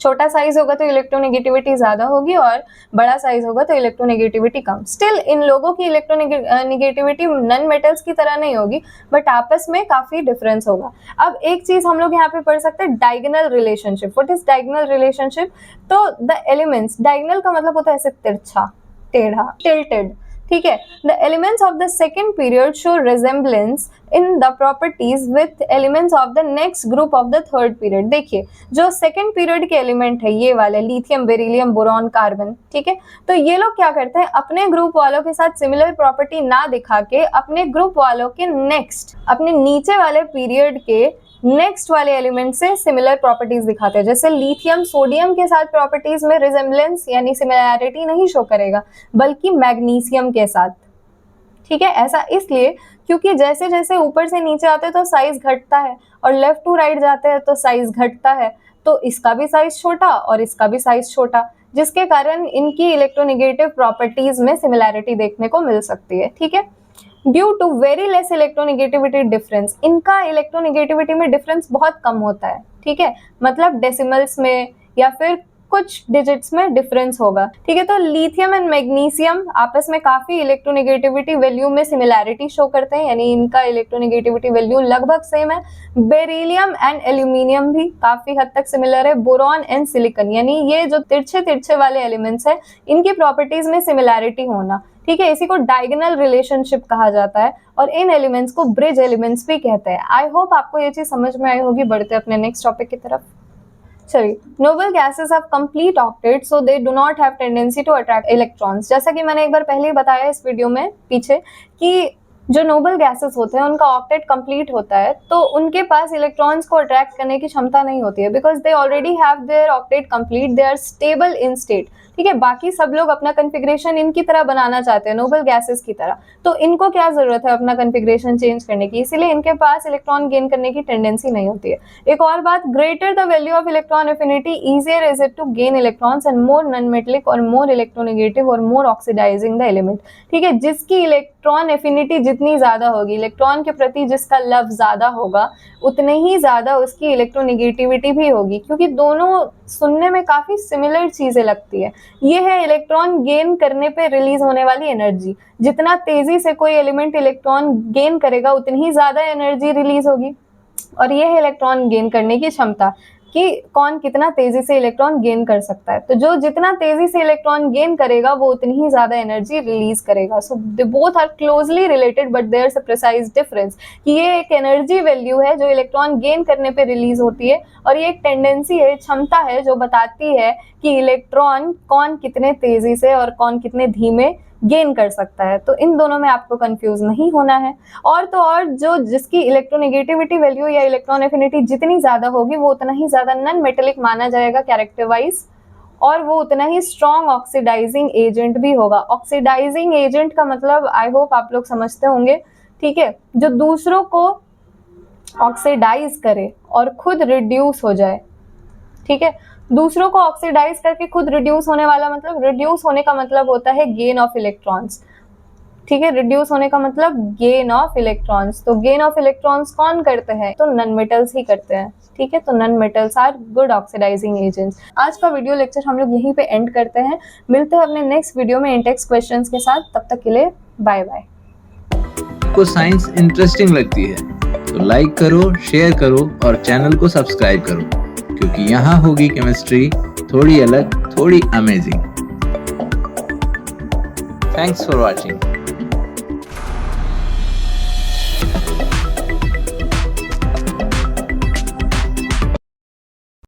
छोटा साइज होगा तो इलेक्ट्रोनेगेटिविटी ज्यादा होगी और बड़ा साइज होगा तो इलेक्ट्रोनेगेटिविटी कम। स्टिल इन लोगों की इलेक्ट्रोनेगेटिविटी नॉन मेटल्स की तरह नहीं होगी, बट आपस में काफी डिफरेंस होगा। अब एक चीज हम लोग यहाँ पे पढ़ सकते हैं, diagonal relationship. What is diagonal relationship? तो द एलिमेंट्स, डायगोनल का मतलब होता है ऐसे तिरछा, टेढ़ा, टिल्टेड, ठीक है। The elements of the second period show resemblance in the properties with elements of the next group of the third period. देखिए जो सेकेंड पीरियड के एलिमेंट है ये वाले लिथियम, बेरिलियम, बोरॉन, कार्बन, ठीक है, तो ये लोग क्या करते हैं, अपने ग्रुप वालों के साथ सिमिलर प्रॉपर्टी ना दिखा के अपने ग्रुप वालों के नेक्स्ट, अपने नीचे वाले पीरियड के नेक्स्ट वाले एलिमेंट से सिमिलर प्रॉपर्टीज दिखाते हैं। जैसे लिथियम सोडियम के साथ प्रॉपर्टीज में रिजेम्बलेंस यानी सिमिलैरिटी नहीं शो करेगा, बल्कि मैग्नीशियम के साथ, ठीक है। ऐसा इसलिए क्योंकि जैसे जैसे ऊपर से नीचे आते हैं तो साइज घटता है और लेफ्ट टू राइट जाते हैं तो साइज घटता है, तो इसका भी साइज छोटा और इसका भी साइज छोटा, जिसके कारण इनकी इलेक्ट्रोनेगेटिव प्रॉपर्टीज में सिमिलैरिटी देखने को मिल सकती है, ठीक है। Due to very less electronegativity difference, इनका इलेक्ट्रोनेगेटिविटी में डिफरेंस बहुत कम होता है, ठीक है, मतलब डेसिमल्स में या फिर कुछ डिजिट्स में डिफरेंस होगा, ठीक है। तो लिथियम एंड मैग्नीशियम आपस में काफी इलेक्ट्रोनेगेटिविटी वैल्यू में सिमिलैरिटी शो करते हैं, यानी इनका इलेक्ट्रोनेगेटिविटी वैल्यू लगभग सेम है। बेरिलियम एंड एल्यूमिनियम भी काफी हद तक सिमिलर है। बोरॉन एंड सिलिकॉन, यानी ये जो तिरछे तिरछे वाले एलिमेंट्स है इनकी प्रॉपर्टीज में सिमिलैरिटी होना, ठीक है, इसी को डायगोनल रिलेशनशिप कहा जाता है और इन एलिमेंट्स को ब्रिज एलिमेंट्स भी कहते हैं। आई होप आपको ये चीज समझ में आई होगी। बढ़ते अपने नेक्स्ट टॉपिक की तरफ। चलिए, noble gases have complete octet so they do not have tendency to attract electrons. जैसा कि मैंने एक बार पहले ही बताया इस वीडियो में पीछे कि जो नोबल गैसेस होते हैं उनका ऑक्टेट कंप्लीट होता है तो उनके पास इलेक्ट्रॉन्स को अट्रैक्ट करने की क्षमता नहीं होती है, because they already have their octet complete, they are stable in state, ठीक है। बाकी सब लोग अपना कॉन्फ़िगरेशन इनकी तरह बनाना चाहते हैं, नोबल गैसेस की तरह, तो इनको क्या जरूरत है अपना कॉन्फ़िगरेशन चेंज करने की, इसीलिए इनके पास इलेक्ट्रॉन गेन करने की टेंडेंसी नहीं होती है। एक और बात, greater the value of electron affinity easier is it to gain electrons and more non metallic और मोर इलेक्ट्रोनेगेटिव और मोर ऑक्सीडाइजिंग द एलिमेंट, ठीक है। जिसकी इलेक्ट्रॉन एफिनिटी जितनी ज्यादा होगी, इलेक्ट्रॉन के प्रति जिसका लव ज्यादा होगा, उतने ही ज्यादा उसकी इलेक्ट्रोनेगेटिविटी भी होगी, क्योंकि दोनों सुनने में काफी सिमिलर चीजें लगती है। ये है इलेक्ट्रॉन गेन करने पे रिलीज होने वाली एनर्जी। जितना तेजी से कोई एलिमेंट इलेक्ट्रॉन गेन करेगा उतनी ही ज्यादा एनर्जी रिलीज होगी, और ये है इलेक्ट्रॉन गेन करने की क्षमता कि कौन कितना तेजी से इलेक्ट्रॉन गेन कर सकता है। तो जो जितना तेजी से इलेक्ट्रॉन गेन करेगा वो उतनी ही ज्यादा एनर्जी रिलीज करेगा। So they both are closely related but there is a precise difference कि ये एक एनर्जी वैल्यू है जो इलेक्ट्रॉन गेन करने पे रिलीज होती है, और ये एक टेंडेंसी है, क्षमता है जो बताती है कि इलेक्ट्रॉन कौन कितने तेजी से और कौन कितने धीमे गेन कर सकता है। तो इन दोनों में आपको कंफ्यूज नहीं होना है। और तो और जो जिसकी इलेक्ट्रोनेगेटिविटी वैल्यू या इलेक्ट्रॉन एफिनिटी जितनी ज्यादा होगी वो उतना ही ज्यादा नॉन मेटेलिक माना जाएगा कैरेक्टर वाइज, और वो उतना ही स्ट्रॉन्ग ऑक्सीडाइजिंग एजेंट भी होगा। ऑक्सीडाइजिंग एजेंट का मतलब आई होप आप लोग समझते होंगे, ठीक है, जो दूसरों को ऑक्सीडाइज करे और खुद रिड्यूस हो जाए, ठीक है। दूसरों को ऑक्सीडाइज करके खुद रिड्यूस होने वाला, मतलब रिड्यूस होने का मतलब होता है गेन ऑफ इलेक्ट्रॉन्स, ठीक है। रिड्यूस होने का मतलब गेन ऑफ इलेक्ट्रॉन्स। तो गेन ऑफ इलेक्ट्रॉन्स कौन करते हैं? तो नॉन मेटल्स ही करते हैं, ठीक है। तो non metals are good oxidizing agents. आज का वीडियो लेक्चर हम लोग यहीं पे एंड करते हैं। मिलते हैं अपने नेक्स्ट वीडियो में इंटेक्स क्वेश्चंस के साथ। तब तक के लिए बाय बाय। आपको साइंस इंटरेस्टिंग लगती है तो लाइक करो, शेयर करो और चैनल को सब्सक्राइब करो, क्योंकि यहाँ होगी केमिस्ट्री थोड़ी अलग, थोड़ी अमेजिंग। Thanks for watching.